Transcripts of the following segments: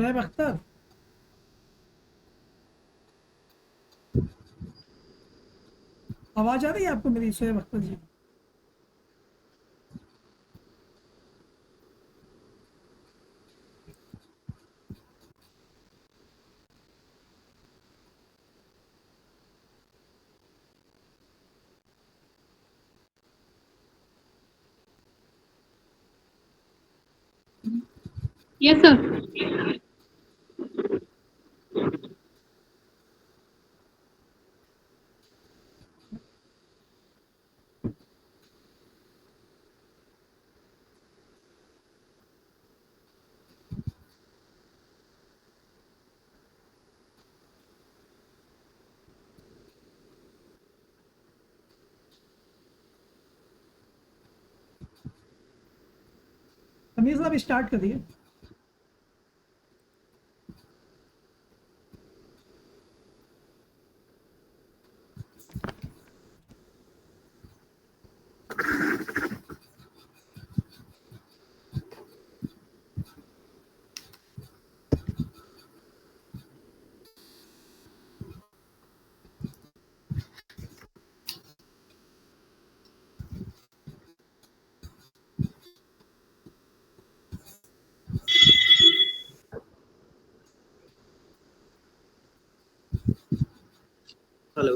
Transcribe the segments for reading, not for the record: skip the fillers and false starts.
शोएब अख्तर, आवाज आ रही है आपको मेरी शोएब अख्तर जी? Yes sir. अमीर साहब स्टार्ट करिए। हेलो,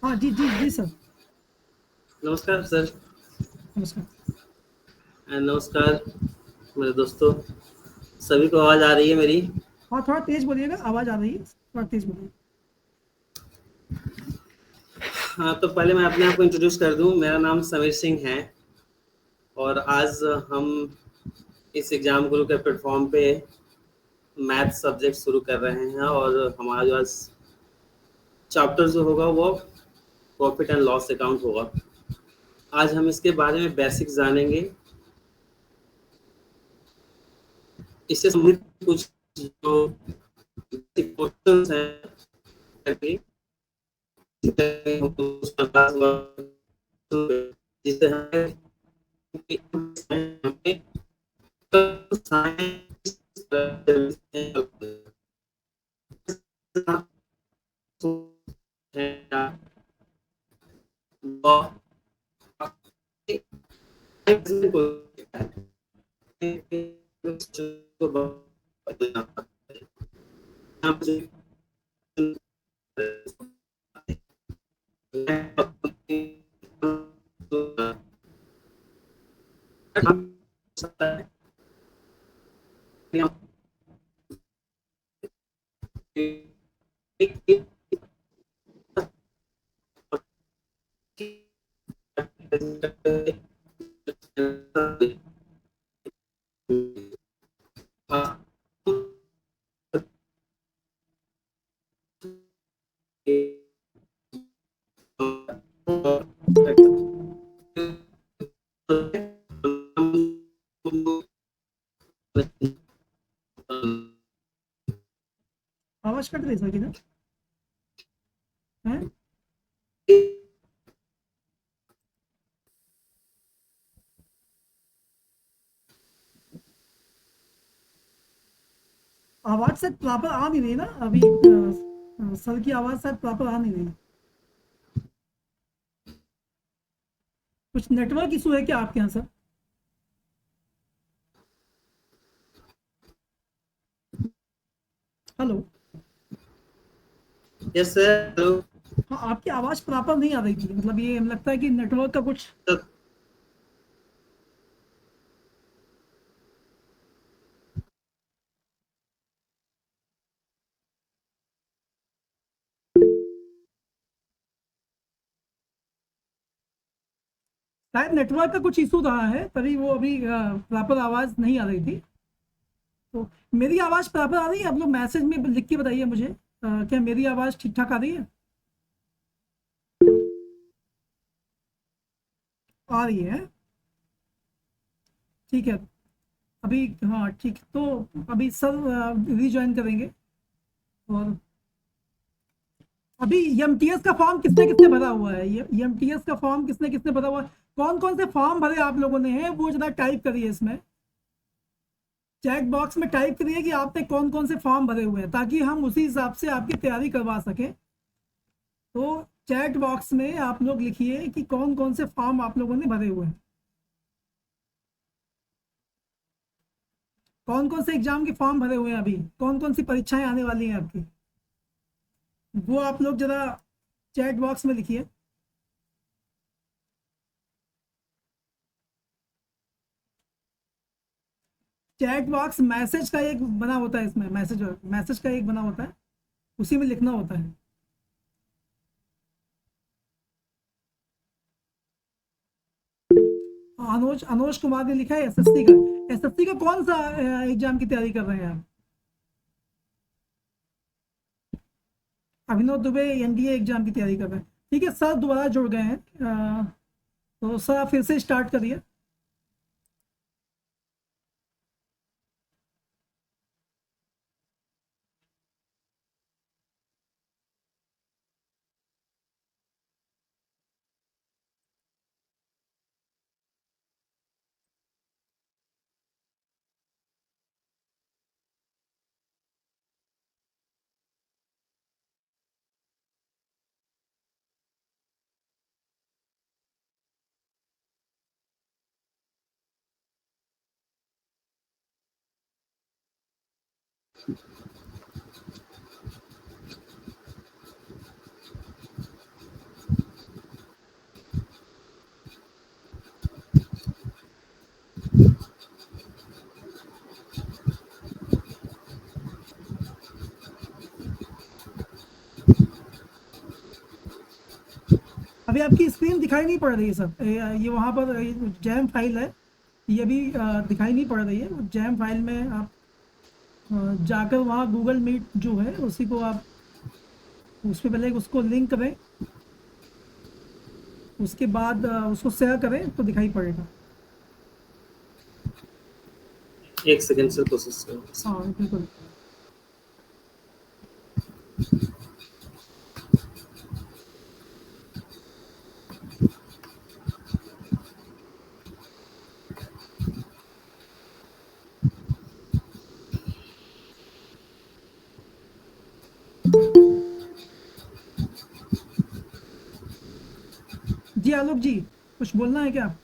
हाँ जी जी जी सर। नमस्कार सर। नमस्कार। नमस्कार मेरे दोस्तों, सभी को आवाज़ आ रही है मेरी? हाँ, थोड़ा तेज बोलिएगा, आवाज आ रही है, थोड़ा तेज बोलिए। हाँ, तो पहले मैं अपने आप को इंट्रोड्यूस कर दूं। मेरा नाम समीर सिंह है और आज हम इस एग्ज़ाम गुरु के प्लेटफॉर्म पे मैथ सब्जेक्ट शुरू कर रहे हैं और हमारा जो आज चैप्टर जो होगा वो प्रॉफिट एंड लॉस अकाउंट होगा। आज हम इसके बारे में बेसिक्स जानेंगे। इससे संबंधित कुछ जो क्वेश्चंस हैं करके जिससे हमें आवाज कट रही सर किधर है? आवाज शायद प्रॉपर आ नहीं रही ना अभी। सर की आवाज शायद प्रॉपर आ नहीं रही। कुछ नेटवर्क इशू है क्या आपके यहाँ sir? Hello. Yes sir. Hello हाँ, आपकी आवाज प्रॉपर नहीं आ रही थी, मतलब ये लगता है कि नेटवर्क का कुछ। शायद नेटवर्क का कुछ इशू रहा है, तभी वो अभी प्रॉपर आवाज नहीं आ रही थी। तो मेरी आवाज प्रॉपर आ रही है? आप लोग मैसेज में लिख के बताइए मुझे, क्या मेरी आवाज ठीक ठाक आ रही है? आ रही है, ठीक है। अभी हाँ ठीक, तो अभी सर रीज्वाइन करेंगे। और अभी एमटीएस का फॉर्म किसने किसने भरा हुआ है? ये एमटीएस का फॉर्म किसने किसने भरा हुआ है? कौन कौन से फॉर्म भरे आप लोगों ने हैं वो जरा टाइप करिए इसमें। चैट बॉक्स में टाइप करिए कि आपने कौन कौन से फॉर्म भरे हुए हैं, ताकि हम उसी हिसाब से आपकी तैयारी करवा सकें। तो चैट बॉक्स में आप लोग लिखिए कि कौन कौन से फॉर्म आप लोगों ने भरे हुए हैं, कौन कौन से एग्जाम के फॉर्म भरे हुए हैं, अभी कौन कौन सी परीक्षाएं आने वाली हैं आपकी, वो आप लोग जरा चैट बॉक्स में लिखिए। चैट बॉक्स मैसेज का एक बना होता है, इसमें मैसेज का एक बना होता है, उसी में लिखना होता है। अनुज अनुज कुमार ने लिखा है एसएससी का। एसएससी का कौन सा एग्जाम की तैयारी कर रहे हैं आप? अभिनव दुबे एनडीए एग्जाम की तैयारी कर रहे हैं। ठीक है सर, दोबारा जुड़ गए हैं। तो सर फिर से स्टार्ट करिए। अभी आपकी स्क्रीन दिखाई नहीं पड़ रही है सर, ये वहाँ पर जैम फाइल है, ये भी दिखाई नहीं पड़ रही है। जैम फाइल में आप जाकर वहाँ गूगल मीट जो है उसी को आप उसमें पहले उसको लिंक करें, उसके बाद उसको शेयर करें तो दिखाई पड़ेगा। एक सेकंड से प्रोसेस करो। हाँ बिल्कुल। जी आलोक जी, कुछ बोलना है क्या?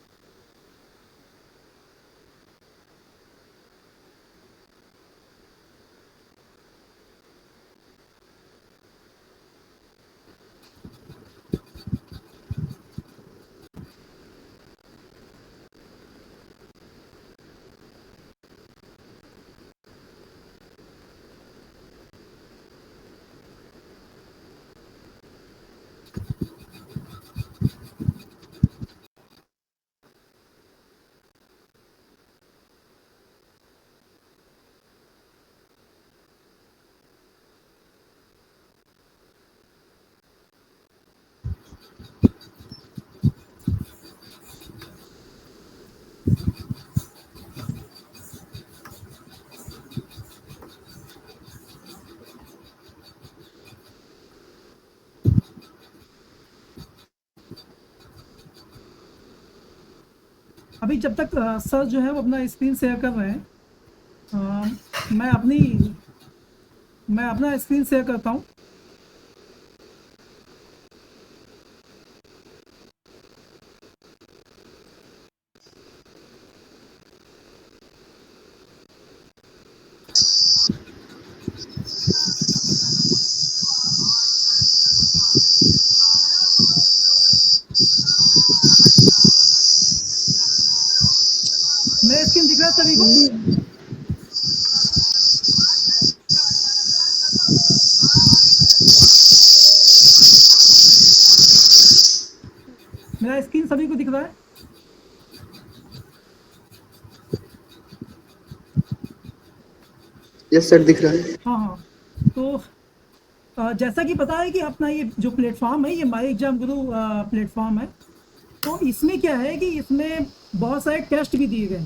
अभी जब तक सर जो है वो अपना स्क्रीन शेयर कर रहे हैं, मैं अपना स्क्रीन शेयर करता हूँ। मेरा स्क्रीन दिख रहा है सभी को? मेरा स्क्रीन सभी को दिख रहा है? यस सर, दिख रहा है। हाँ हाँ। तो जैसा कि पता है कि अपना ये जो प्लेटफॉर्म है ये माई एग्जाम गुरु प्लेटफॉर्म है। तो इसमें क्या है कि इसमें बहुत सारे टेस्ट भी दिए गए,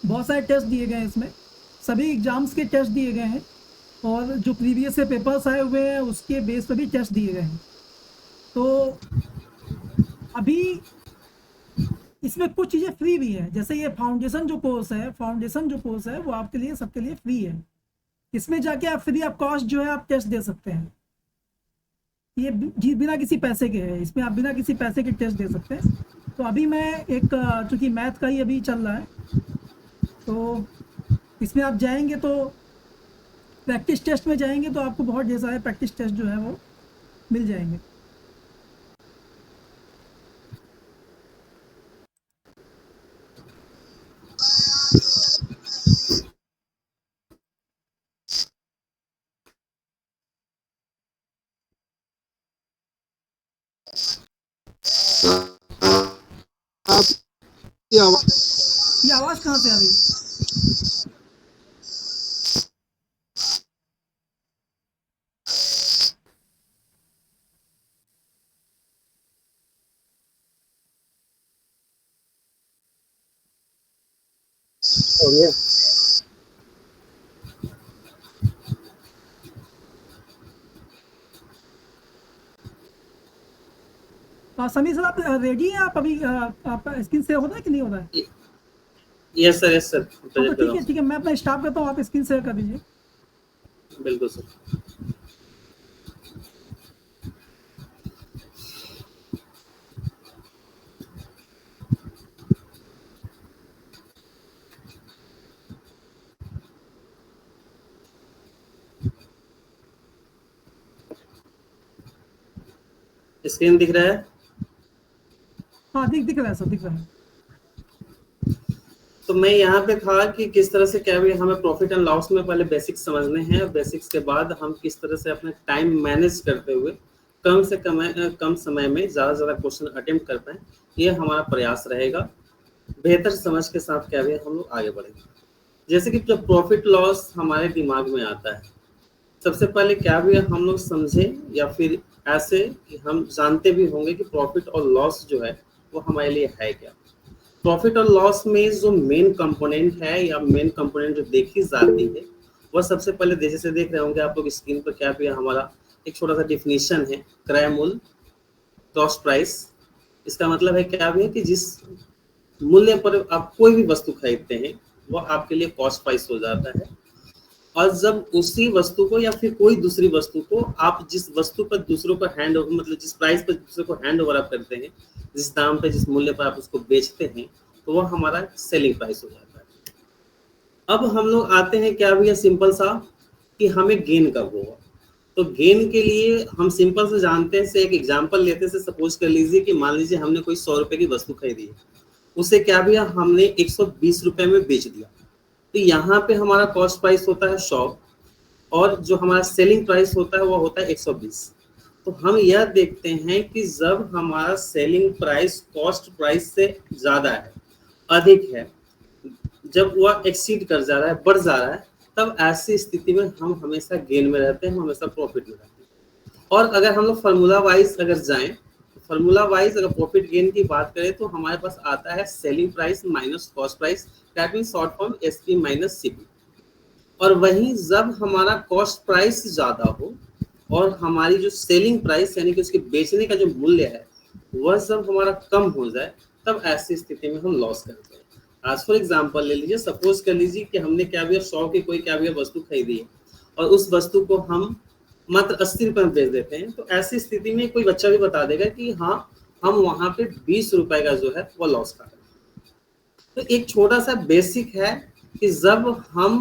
बहुत सारे टेस्ट दिए गए हैं इसमें, सभी एग्जाम्स के टेस्ट दिए गए हैं, और जो प्रीवियस से पेपर्स आए हुए हैं उसके बेस पर भी टेस्ट दिए गए हैं। तो अभी इसमें कुछ चीज़ें फ्री भी है, जैसे ये फाउंडेशन जो कोर्स है वो आपके लिए सबके लिए फ्री है। इसमें जाके आप फ्री ऑफ कॉस्ट जो है आप टेस्ट दे सकते हैं। ये बिना किसी पैसे के है, इसमें आप बिना किसी पैसे के टेस्ट दे सकते हैं। तो अभी मैं एक चूँकि मैथ का ही अभी चल रहा है, तो इसमें आप जाएंगे तो प्रैक्टिस टेस्ट में जाएंगे तो आपको बहुत ढेर सारे प्रैक्टिस टेस्ट जो है वो मिल जाएंगे। ये आवाज ये आवाज़ कहाँ से आ रही है? हो गया। समीर सर, आप रेडी हैं? आप अभी आपका स्क्रीन शेयर होता है कि नहीं होता है? यस सर हाँ, तो प्रेजेंट कर रहा ठीक है, मैं अपना स्टार्ट करता हूँ, आप स्क्रीन शेयर कर दीजिए। हूँ। बिल्कुल सर। स्क्रीन दिख रहा है? हाँ, दिख रहा है सर, दिख रहा है। तो मैं यहाँ पे था कि किस तरह से क्या भी हमें प्रॉफिट एंड लॉस में पहले बेसिक्स समझने हैं, बेसिक्स के बाद हम किस तरह से अपने टाइम मैनेज करते हुए कम से कम समय में ज़्यादा से ज़्यादा क्वेश्चन अटेम्प्ट कर पाएँ, ये हमारा प्रयास रहेगा। बेहतर समझ के साथ क्या भी हम लोग आगे बढ़ेंगे। जैसे कि जब प्रॉफिट लॉस हमारे दिमाग में आता है, सबसे पहले क्या भी हम लोग समझे या फिर ऐसे कि हम जानते भी होंगे कि प्रॉफिट और लॉस जो है वो हमारे लिए है क्या। प्रॉफिट और लॉस में जो मेन कंपोनेंट है या मेन कंपोनेंट जो देखी जाती है वह सबसे पहले जैसे से देख रहे होंगे आप लोग स्क्रीन पर क्या भी हमारा एक छोटा सा डिफिनीशन है, क्रय मूल्य, कॉस्ट प्राइस। इसका मतलब है क्या भी है कि जिस मूल्य पर आप कोई भी वस्तु खरीदते हैं वह आपके लिए कॉस्ट प्राइस हो जाता है। और जब उसी वस्तु को या फिर कोई दूसरी वस्तु को आप जिस वस्तु पर दूसरों को हैंड ओवर, मतलब जिस प्राइस पर दूसरों को हैंड ओवर आप करते हैं, जिस दाम पे जिस मूल्य पर आप उसको बेचते हैं, तो वह हमारा सेलिंग प्राइस हो जाता है। अब हम लोग आते हैं क्या भैया सिंपल सा कि हमें गेन कब होगा। तो गेन के लिए हम सिंपल से जानते हैं, से एक एग्जांपल लेते हैं। सपोज कर लीजिए कि मान लीजिए हमने कोई 100 रुपए की वस्तु खरीदी है, उसे क्या भैया हमने 120 रुपए में बेच दिया, तो यहाँ पे हमारा कॉस्ट प्राइस होता है 100 और जो हमारा सेलिंग प्राइस होता है वो होता है 120। तो हम यह देखते हैं कि जब हमारा सेलिंग प्राइस कॉस्ट प्राइस से ज्यादा है, अधिक है, जब वह एक्सीड कर जा रहा है, बढ़ जा रहा है, तब ऐसी स्थिति में हम हमेशा गेन में रहते हैं, हम हमेशा प्रॉफिट में रहते हैं। और अगर हम लोग फार्मूला वाइज अगर जाएं, फार्मूला वाइज अगर प्रॉफिट गेन की बात करें तो हमारे पास आता है selling price minus cost price, that means short form SP minus CP. और वहीं जब हमारा कॉस्ट प्राइस ज्यादा हो और हमारी जो सेलिंग प्राइस यानी कि उसके बेचने का जो मूल्य है वह जब हमारा कम हो जाए, तब ऐसी स्थिति में हम लॉस करते हैं। आज फॉर एग्जांपल ले लीजिए, सपोज कर लीजिए कि हमने क्या भी 100 की कोई क्या भी वस्तु खरीदी है और उस वस्तु को हम मात्र 80 रुपए में बेच देते हैं, तो ऐसी स्थिति में कोई बच्चा भी बता देगा कि हाँ हम वहां पे 20 रुपए का जो है वो लॉस कर रहे हैं। तो एक छोटा सा बेसिक है कि जब हम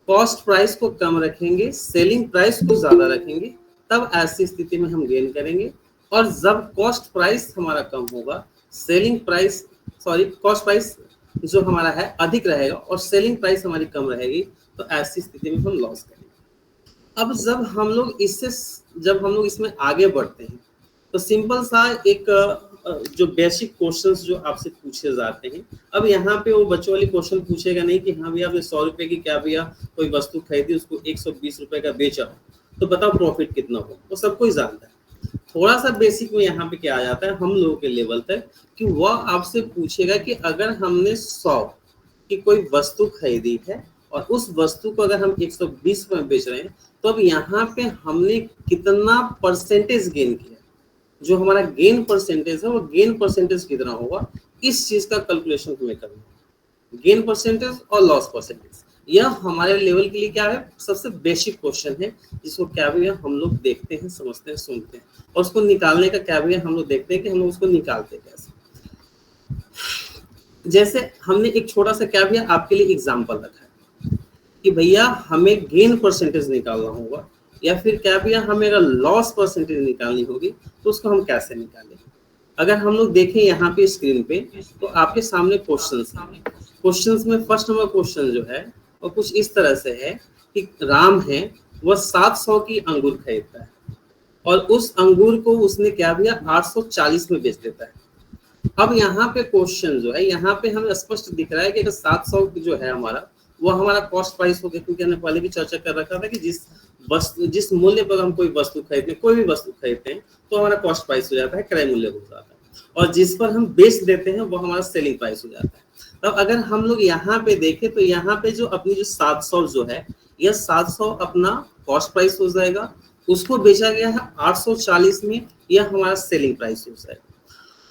कॉस्ट प्राइस को कम रखेंगे, सेलिंग प्राइस को ज्यादा रखेंगे, तब ऐसी स्थिति में हम गेन करेंगे। और जब कॉस्ट प्राइस हमारा कम होगा, सेलिंग प्राइस कॉस्ट प्राइस जो हमारा है अधिक रहेगा और सेलिंग प्राइस हमारी कम रहेगी, तो ऐसी स्थिति में हम लॉस करेंगे। अब जब हम लोग इसमें आगे बढ़ते हैं, तो सिंपल सा एक जो बेसिक क्वेश्चंस जो आपसे पूछे जाते हैं, अब यहाँ पे वो बच्चों वाली क्वेश्चन पूछेगा नहीं कि हाँ भैया आपने 100 रुपए की क्या भैया कोई वस्तु खरीदी, उसको 120 रुपए का बेचा, तो बताओ प्रॉफिट कितना हो, वो सब कोई जानता है। थोड़ा सा बेसिक में यहाँ पे क्या आ जाता है हम लोगों के लेवल तक कि वह आपसे पूछेगा कि अगर हमने 100 की कोई वस्तु खरीदी है और उस वस्तु को अगर हम 120 में बेच रहे हैं, तो अब यहाँ पे हमने कितना परसेंटेज गेन किया, जो हमारा गेन परसेंटेज है वो गेन परसेंटेज कितना होगा, इस चीज का कैलकुलेशन हमें करना है, गेन परसेंटेज और लॉस परसेंटेज। यह हमारे लेवल के लिए क्या है, सबसे बेसिक क्वेश्चन है, जिसको क्या भी है हम लोग देखते हैं, समझते हैं, सुनते हैं, और उसको निकालने का क्या भी है हम लोग देखते हैं कि हम लोग उसको निकालते कैसे। जैसे हमने एक छोटा सा क्या भी है आपके लिए एग्जाम्पल रखा है कि भैया हमें गेन परसेंटेज निकालना होगा, या फिर क्या भी है हमें अगर लॉस परसेंटेज निकालनी होगी तो उसको हम कैसे निकालें। अगर हम लोग देखें यहाँ पे स्क्रीन पे, तो आपके सामने क्वेश्चंस हैं। क्वेश्चंस में फर्स्ट नंबर क्वेश्चन जो है वो कुछ इस तरह से है कि राम है वह 700 की अंगूर खरीदता है और उस अंगूर को उसने क्या किया 840 में बेच देता है। अब यहाँ पे क्वेश्चन जो है, यहाँ पे हमें स्पष्ट दिख रहा है कि अगर 700 जो है हमारा, वो हमारा कॉस्ट प्राइस हो गया, क्योंकि हमने पहले भी चर्चा कर रखा था कि जिस मूल्य पर हम कोई वस्तु खरीदते हैं, कोई भी वस्तु खरीदते हैं, तो हमारा कॉस्ट प्राइस हो जाता है, क्रय मूल्य हो जाता है, और जिस पर हम बेच देते हैं वो हमारा सेलिंग प्राइस हो जाता है। तब अगर हम लोग यहाँ पे देखें तो यहाँ पे जो अपनी जो 700 जो है, यह 700 अपना कॉस्ट प्राइस हो जाएगा, उसको बेचा गया है 840 में, यह हमारा सेलिंग प्राइस हो जाएगा।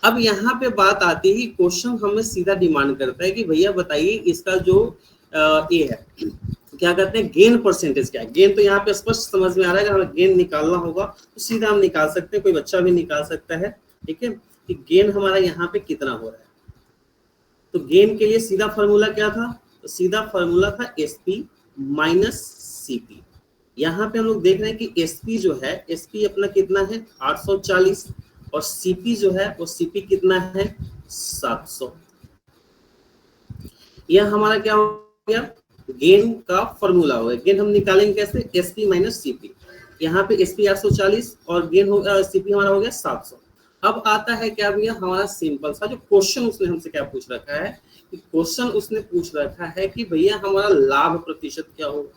अब यहाँ पे बात आती है, क्वेश्चन हमें सीधा डिमांड करता है कि भैया बताइए इसका जो ये है क्या कहते हैं गेन परसेंटेज क्या है। गेन तो यहाँ पे स्पष्ट समझ में आ रहा है, अगर हमें गेन निकालना होगा तो सीधा हम निकाल सकते हैं, कोई बच्चा भी निकाल सकता है, ठीक है, कि गेन हमारा यहाँ पे कितना हो रहा है। तो गेन के लिए सीधा फॉर्मूला क्या था, तो सीधा फॉर्मूला था एसपी माइनस सीपी। यहाँ पे हम लोग देख रहे हैं कि एसपी जो है, एसपी अपना कितना है 840, और सीपी जो है वो सीपी कितना है 700। यह हमारा क्या हो गया, गेन का फॉर्मूला हो गया। गेन हम निकालेंगे कैसे, एसपी माइनस सीपी। यहाँ पे एसपी 840 और गेन हो सीपी हमारा हो गया 700। अब आता है क्या भैया हमारा सिंपल सा जो क्वेश्चन उसने हमसे क्या पूछ रखा है, कि क्वेश्चन उसने पूछ रखा है कि भैया हमारा लाभ प्रतिशत क्या होगा।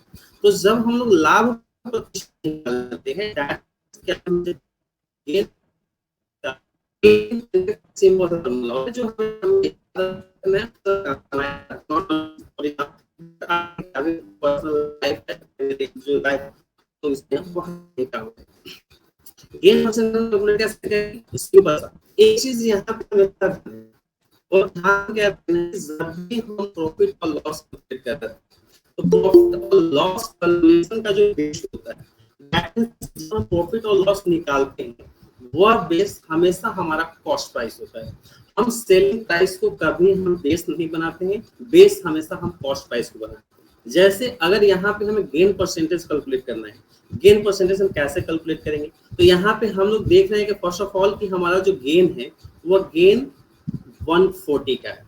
तो जब हम लोग लाभ प्रतिशत निकालते हैं, क्या गेन सिंपल फॉर्मूला जो एक चीज यहाँ पे और ध्यान क्या जब भी हम प्रॉफिट और लॉस कैलकुलेट करते हैं, तो प्रॉफिट और लॉस कैलकुलेशन का जो बेस होता है, प्रॉफिट और लॉस निकालते हैं, वह बेस हमेशा हमारा कॉस्ट प्राइस होता है। हम सेलिंग प्राइस को कभी हम बेस नहीं बनाते हैं, बेस हमेशा हम कॉस्ट प्राइस को बनाते हैं। जैसे अगर यहाँ पे हमें गेन परसेंटेज कैलकुलेट करना है, गेन परसेंटेज हम कैसे कैलकुलेट करेंगे, तो यहाँ पे हम लोग देख रहे हैं कि फर्स्ट ऑफ ऑल कि हमारा जो गेन है वह गेन 140 का है।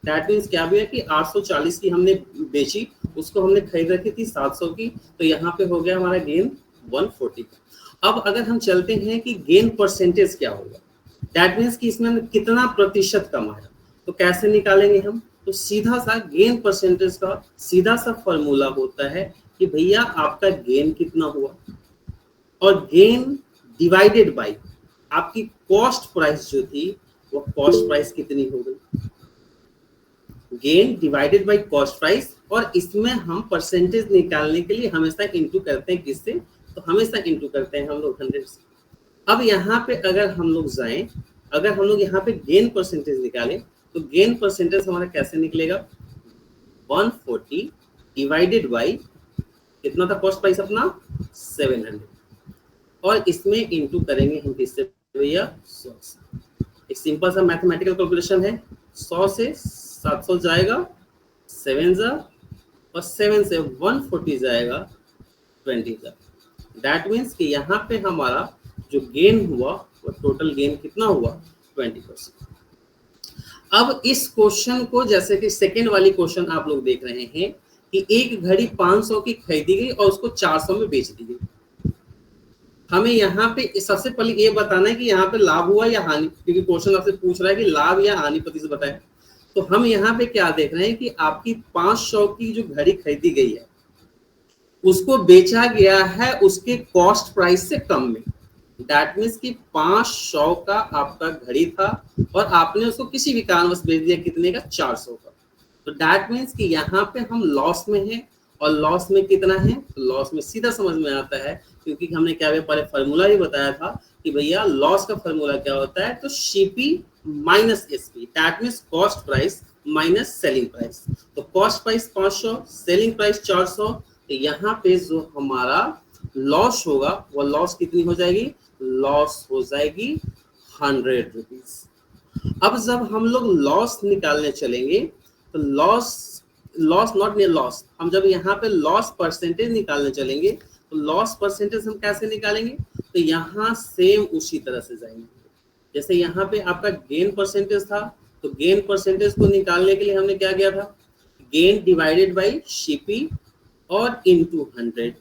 दैट मीन्स क्या भी है कि 840 की हमने बेची, उसको हमने खरीद रखी थी 700 की, तो यहाँ पे हो गया हमारा गेन 140 का। अब अगर हम चलते हैं कि गेन परसेंटेज क्या होगा, दैट मीन्स कि इसमें कितना प्रतिशत कमाया, तो कैसे निकालेंगे हम, तो सीधा सा गेन परसेंटेज का सीधा सा फॉर्मूला होता है कि भैया आपका गेन कितना हुआ, और गेन डिवाइडेड बाय आपकी कॉस्ट प्राइस जो थी वो कॉस्ट प्राइस कितनी हो गई, gain divided by cost price. और इसमें हम परसेंटेज निकालने के लिए हमेशा इंटू करते हैं किससे, तो हमेशा इंटू करते हैं हम लोग 100 से। अब यहाँ पे अगर हम लोग जाएं, अगर हम लोग यहाँ पे गेन परसेंटेज निकालें, तो गेन परसेंटेज हमारा कैसे निकलेगा 140 डिवाइडेड बाय कितना था कॉस्ट प्राइस अपना 700, और इसमें इंटू करेंगे हम किससे भैया 100 से। एक सिंपल सा मैथमेटिकल कैलकुलेशन है, 100 से 700 जाएगा 7 जा, और 7 से 140 जाएगा 20 जा। दैट मीन्स कि यहाँ पे हमारा जो गेन हुआ वो टोटल गेन कितना हुआ 20%। अब इस क्वेश्चन को जैसे कि सेकेंड वाली क्वेश्चन आप लोग देख रहे हैं कि एक घड़ी 500 की खरीदी गई और उसको 400 में बेच दी गई। हमें यहाँ पे सबसे पहले ये बताना है कि यहाँ पे लाभ हुआ या हानि, क्योंकि क्वेश्चन आपसे पूछ रहा है कि लाभ या हानि प्रतिशत बताएं। तो हम यहाँ पे क्या देख रहे हैं कि आपकी 500 की जो घड़ी खरीदी गई है उसको बेचा गया है उसके कॉस्ट प्राइस से कम में। दैट मीन्स कि 500 का आपका घड़ी था और आपने उसको किसी भी कारणवश बेच दिया कितने का 400 का। तो दैट मीन्स कि यहाँ पे हम लॉस में हैं और लॉस में कितना है, तो लॉस में सीधा समझ में आता है, क्योंकि हमने क्या पहले फार्मूला ही बताया था कि भैया लॉस का फार्मूला क्या होता है, तो CP minus SP, that means cost price minus selling price. तो कॉस्ट प्राइस 500, सेलिंग प्राइस 400, तो यहाँ पे जो हमारा लॉस होगा वो लॉस कितनी हो जाएगी, लॉस हो जाएगी 100 रुपीज। अब जब हम लोग लॉस निकालने चलेंगे तो loss loss not near loss, हम जब यहाँ पे लॉस परसेंटेज निकालने चलेंगे तो लॉस परसेंटेज हम कैसे निकालेंगे, तो यहाँ सेम उसी तरह से जाएंगे। जैसे यहाँ पे आपका गेन परसेंटेज था, तो गेन परसेंटेज को निकालने के लिए हमने क्या किया था, गेन डिवाइडेड बाई सीपी और इनटू 100।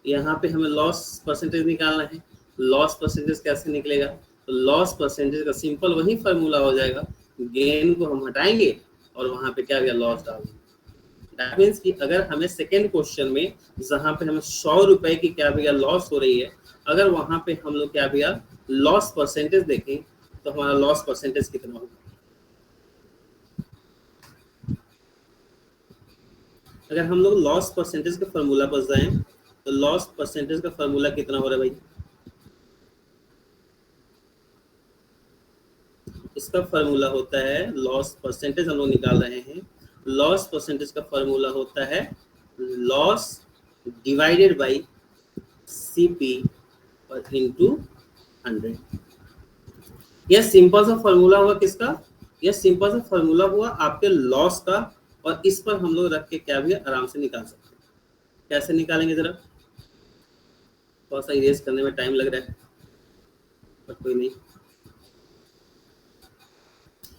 यहाँ पे हमें लॉस परसेंटेज निकालना है। लॉस परसेंटेज कैसे निकलेगा, तो लॉस परसेंटेज का सिंपल वही फार्मूला हो जाएगा, गेन को हम हटाएंगे और वहां पे क्या गया, लॉस डालेंगे। दैट मीन्स कि अगर हमें सेकेंड क्वेश्चन में जहां पे हमें 100 रुपए की क्या भैया लॉस हो रही है, अगर वहां पे हम लोग क्या भैया लॉस परसेंटेज देखें तो हमारा लॉस परसेंटेज कितना होगा। अगर हम लोग लॉस परसेंटेज का फॉर्मूला पर जाएं तो लॉस परसेंटेज का फॉर्मूला कितना हो रहा है भाई, इसका फॉर्मूला होता है लॉस परसेंटेज, हम लोग निकाल रहे हैं, लॉस परसेंटेज का फॉर्मूला होता है लॉस डिवाइडेड बाई सीपी और इनटू 100। यह सिंपल सा फॉर्मूला हुआ किसका, यह सिंपल सा फॉर्मूला हुआ आपके लॉस का, और इस पर हम लोग रख के क्या भी आराम से निकाल सकते हैं। कैसे निकालेंगे जरा, थोड़ा सा इरेज करने में टाइम लग रहा है पर कोई नहीं,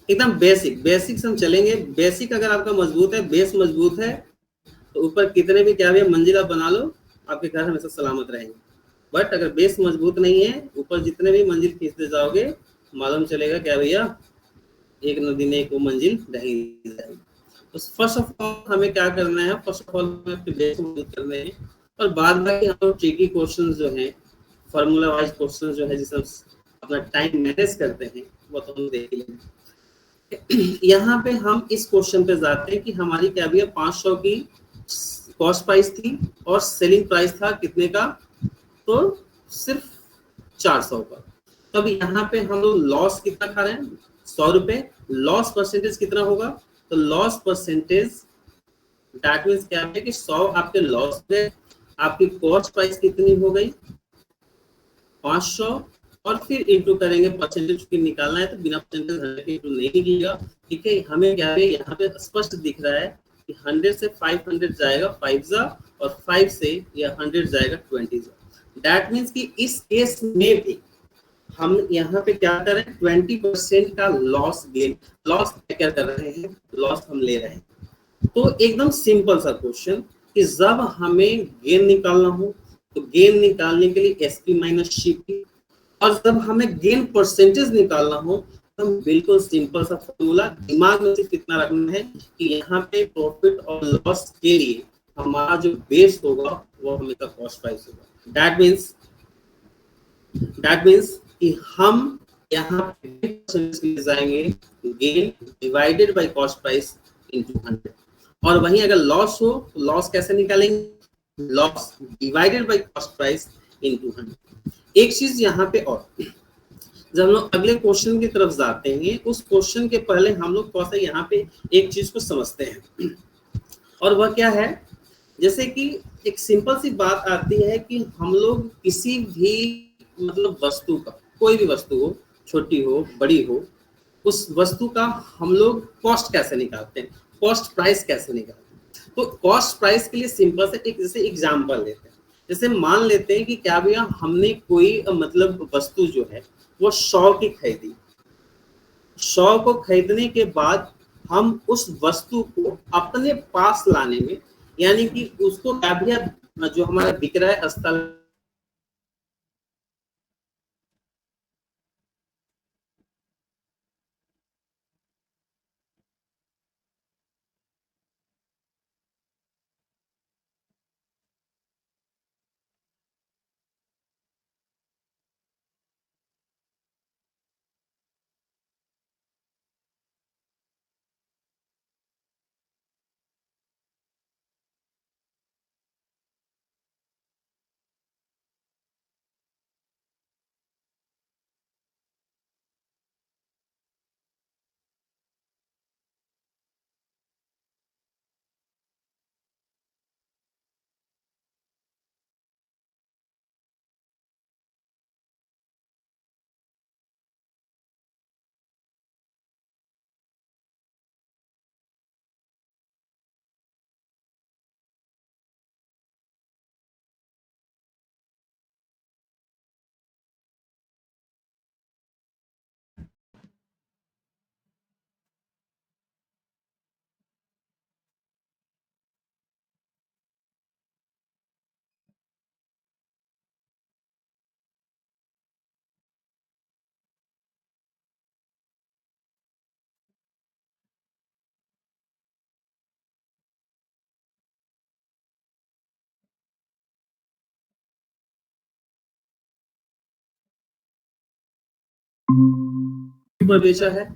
एकदम बेसिक बेसिक से हम चलेंगे। बेसिक अगर आपका मजबूत है, बेस मजबूत है, तो ऊपर कितने भी क्या भी मंजिला बना लो, आपके घर हमेशा सलामत रहेंगे। बट अगर बेस मजबूत नहीं है, ऊपर जितने भी मंजिल खींचते जाओगे, मालूम चलेगा क्या भैया, एक नदी ने एक वो मंजिल रही जाएगी। तो फर्स्ट ऑफ ऑल हमें क्या करना है, फर्स्ट ऑफ ऑल हमें अपने बेस मजबूत करने हैं, और बाद बाकी हम लोग ट्रिकी क्वेश्चन जो है, फार्मूला वाइज क्वेश्चन जो है, जिससे हम अपना टाइम मैनेज करते हैं, वो तो हम देख लेंगे। यहाँ पे हम इस क्वेश्चन पे जाते हैं कि हमारी क्या भी है 500 की कॉस्ट प्राइस थी और सेलिंग प्राइस था कितने का, तो सिर्फ 400 का। तब यहाँ पे हम लोग लॉस कितना खा रहे हैं, 100 रुपए। लॉस परसेंटेज कितना होगा, तो लॉस परसेंटेज दैट मीन्स क्या है कि 100 आपके लॉस है, आपकी कॉस्ट प्राइस कितनी हो गई 500, और फिर इंटू करेंगे परसेंटेज की निकालना है, तो बिना परसेंटेज इंटू नहीं कीजिएगा। ठीक है, हमें क्या है यहाँ पे स्पष्ट दिख रहा है कि 100 से 500 जाएगा 5 जा, और 5 से या 100 जाएगा 20 जा। दैट मीन्स कि इस केस में भी हम यहाँ पे क्या कर रहे हैं, 20% का लॉस गेन, लॉस क्या कर रहे हैं, लॉस हम ले रहे हैं। तो एकदम सिंपल सा क्वेश्चन कि जब हमें गेन निकालना हो तो गेन निकालने के लिए एसपी माइनस सीपी, और जब हमें गेन परसेंटेज निकालना हो तो हम बिल्कुल सिंपल सा फॉर्मूला, दिमाग में सिर्फ इतना रखना है कि यहाँ पे प्रॉफिट और लॉस के लिए हमारा जो बेस होगा वो हमेशा कॉस्ट प्राइस होगा। दैट मीन्स कि हम यहाँ पे जाएंगे gain divided by cost price into 100, और वहीं अगर लॉस हो तो लॉस कैसे निकालेंगे, loss divided by cost price into 100। एक चीज यहाँ पे और, जब हम लोग अगले क्वेश्चन की तरफ जाते हैं, उस क्वेश्चन के पहले हम लोग थोड़ा सा यहाँ पे एक चीज को समझते हैं, और वह क्या है, जैसे कि एक सिंपल सी बात आती है कि हम लोग किसी भी मतलब वस्तु का, कोई भी वस्तु हो, छोटी हो बड़ी हो, उस वस्तु का हम लोग कॉस्ट कैसे निकालते हैं, कॉस्ट प्राइस कैसे निकालते हैं। तो कॉस्ट प्राइस के लिए सिंपल से एक जैसे एग्जांपल लेते हैं, जैसे मान लेते हैं कि क्या भैया हमने कोई मतलब वस्तु जो है वो 100 की खरीदी, 100 को खरीदने के बाद हम उस वस्तु को अपने पास लाने में, यानी कि उसको क्या भैया जो हमारा विक्रय स्थल प्रॉफिट पर बेचा है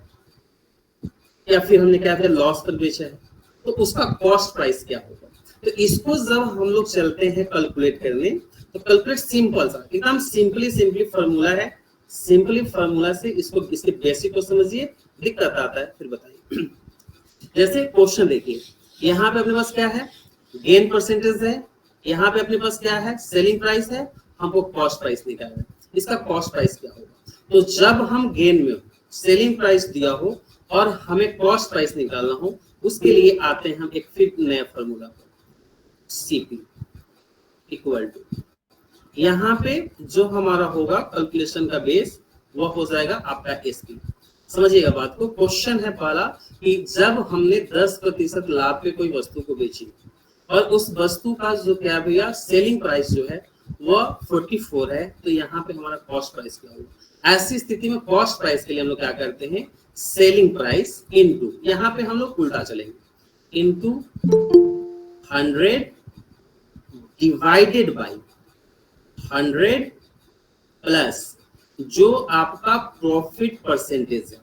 या फिर हमने क्या था लॉस पर बेचा है, तो उसका कॉस्ट प्राइस क्या होगा। तो इसको जब हम लोग चलते हैं कैलकुलेट करने, तो कैलकुलेट सिंपल सा एकदम सिंपली फॉर्मूला है। सिंपली फॉर्मूला से इसको इसके बेसिक को समझिए, दिक्कत आता है फिर बताइए। जैसे क्वेश्चन देखिए, यहाँ पे अपने पास क्या है, गेन परसेंटेज है, यहाँ पे अपने पास क्या है, सेलिंग प्राइस है, हमको कॉस्ट प्राइस निकालना है। इसका कॉस्ट प्राइस क्या होगा, तो जब हम गेन में सेलिंग प्राइस दिया हो और हमें कॉस्ट प्राइस निकालना हो, उसके लिए आते हैं हम एक फिर नया फॉर्मूला पर, सीपी इक्वल टू, यहाँ पे जो हमारा होगा कैलकुलेशन का बेस वो हो जाएगा आपका एसपी। समझिएगा बात को। क्वेश्चन है पहला कि जब हमने 10% लाभ पे कोई वस्तु को बेची और उस वस्तु का जो क्या भैया सेलिंग प्राइस जो है वो 44 है, तो यहाँ पे हमारा कॉस्ट प्राइस क्या होगा। ऐसी स्थिति में कॉस्ट प्राइस के लिए हम लोग क्या करते हैं, सेलिंग प्राइस इनटू, यहाँ पे हम लोग उल्टा चलेंगे, इनटू 100 डिवाइडेड बाई 100 प्लस जो आपका प्रॉफिट परसेंटेज है,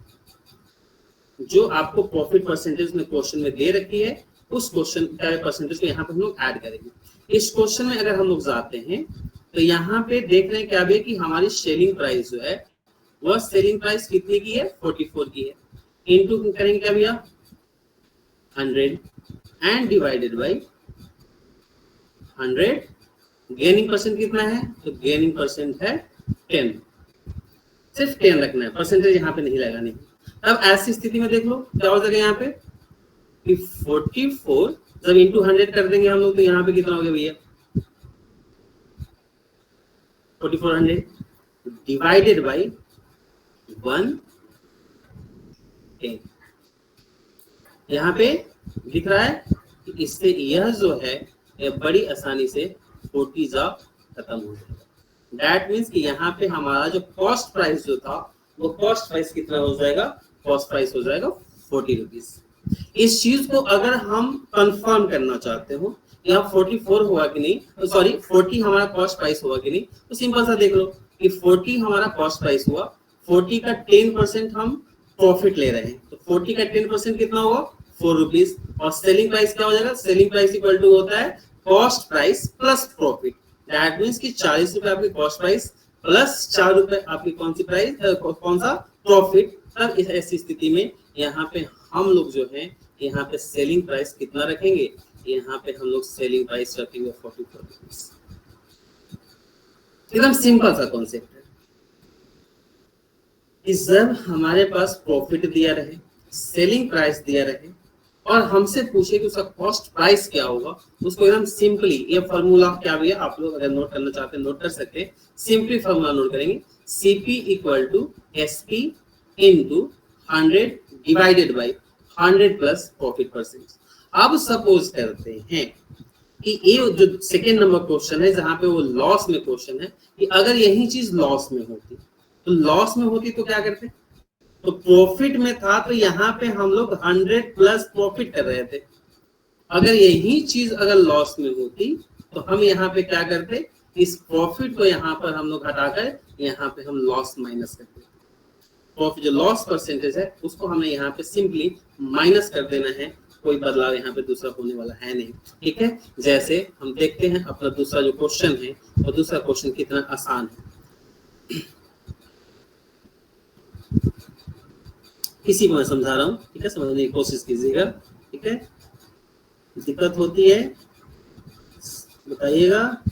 जो आपको प्रॉफिट परसेंटेज में क्वेश्चन में दे रखी है, उस क्वेश्चन का परसेंटेज को यहाँ पे हम लोग ऐड करेंगे। इस क्वेश्चन में अगर हम लोग जाते हैं तो यहाँ पे देख रहे हैं क्या भी कि हमारी सेलिंग प्राइस जो है वह सेलिंग प्राइस कितनी की है, 44 की है, इनटू करेंगे क्या भैया 100 and divided by 100। Gaining percent कितना है, तो गेनिंग परसेंट है 10, सिर्फ 10 रखना है, परसेंटेज यहाँ पे नहीं लगानी। अब ऐसी स्थिति में देख लो क्या हो जाएगा यहाँ पे कि 44 जब इंटू 100 कर देंगे हम लोग, तो यहाँ पे कितना हो गया भैया 4400 डिवाइडेड बाई 110। यहाँ पे दिख रहा है कि इससे यह जो है यह बड़ी आसानी से 40 जा खत्म हो जाएगा। दैट मीन्स कि यहाँ पे हमारा जो कॉस्ट प्राइस जो था वो कॉस्ट प्राइस कितना हो जाएगा, कॉस्ट प्राइस हो जाएगा 40 रुपीज। इस चीज को अगर हम कंफर्म करना चाहते हो यहाँ 44 हुआ कि नहीं, सॉरी 40 हमारा कॉस्ट प्राइस हुआ कि नहीं, तो सिंपल सा देख लो कि 40 हमारा कॉस्ट प्राइस हुआ, 40 का 10% हम प्रॉफिट ले रहे हैं, तो 40 का 10% कितना होगा 4 रुपीज। और सेलिंग प्राइस क्या हो जाएगा, सेलिंग प्राइस इक्वल टू होता है cost price plus profit. That means कि 40 रुपए आपकी कॉस्ट प्राइस प्लस 4 रुपए आपकी कौन सी प्राइस, कौन सा प्रॉफिट। तब इस ऐसी स्थिति में यहाँ पे हम लोग जो है यहाँ पे सेलिंग प्राइस कितना रखेंगे, यहाँ पे हम लोग सेलिंग प्राइस रखेंगे 44 रुपीज। एकदम सिंपल सा कॉन्सेप्ट है कि जब हमारे पास प्रॉफिट दिया रहे, सेलिंग प्राइस दिया रहे और हमसे पूछे कि उसका कॉस्ट प्राइस क्या होगा, उसको एकदम सिंपली, ये फॉर्मूला क्या भी है आप लोग अगर नोट करना चाहते हैं नोट कर सकते हैं। सिंपली फॉर्मूला नोट करेंगे, CP equal to SP into 100 divided by 100 plus profit percent. अब सपोज करते हैं कि ये जो सेकेंड नंबर क्वेश्चन है जहां पे वो लॉस में क्वेश्चन है, कि अगर यही चीज लॉस में होती, तो लॉस में होती तो क्या करते, तो प्रॉफिट में था तो यहाँ पे हम लोग 100 प्लस प्रॉफिट कर रहे थे। अगर यही चीज अगर लॉस में होती तो हम यहाँ पे क्या करते, इस प्रॉफिट को यहाँ पर हम लोग हटाकर यहाँ पे हम लॉस माइनस करते। प्रॉफिट जो लॉस परसेंटेज है उसको हमें यहाँ पे सिंपली माइनस कर देना है, कोई बदलाव यहाँ पे दूसरा होने वाला है नहीं। ठीक है, जैसे हम देखते हैं अपना दूसरा जो क्वेश्चन है, और दूसरा क्वेश्चन कितना आसान है, किसी को मैं समझा रहा हूँ, ठीक है, समझने की कोशिश कीजिएगा। ठीक है, दिक्कत होती है बताइएगा,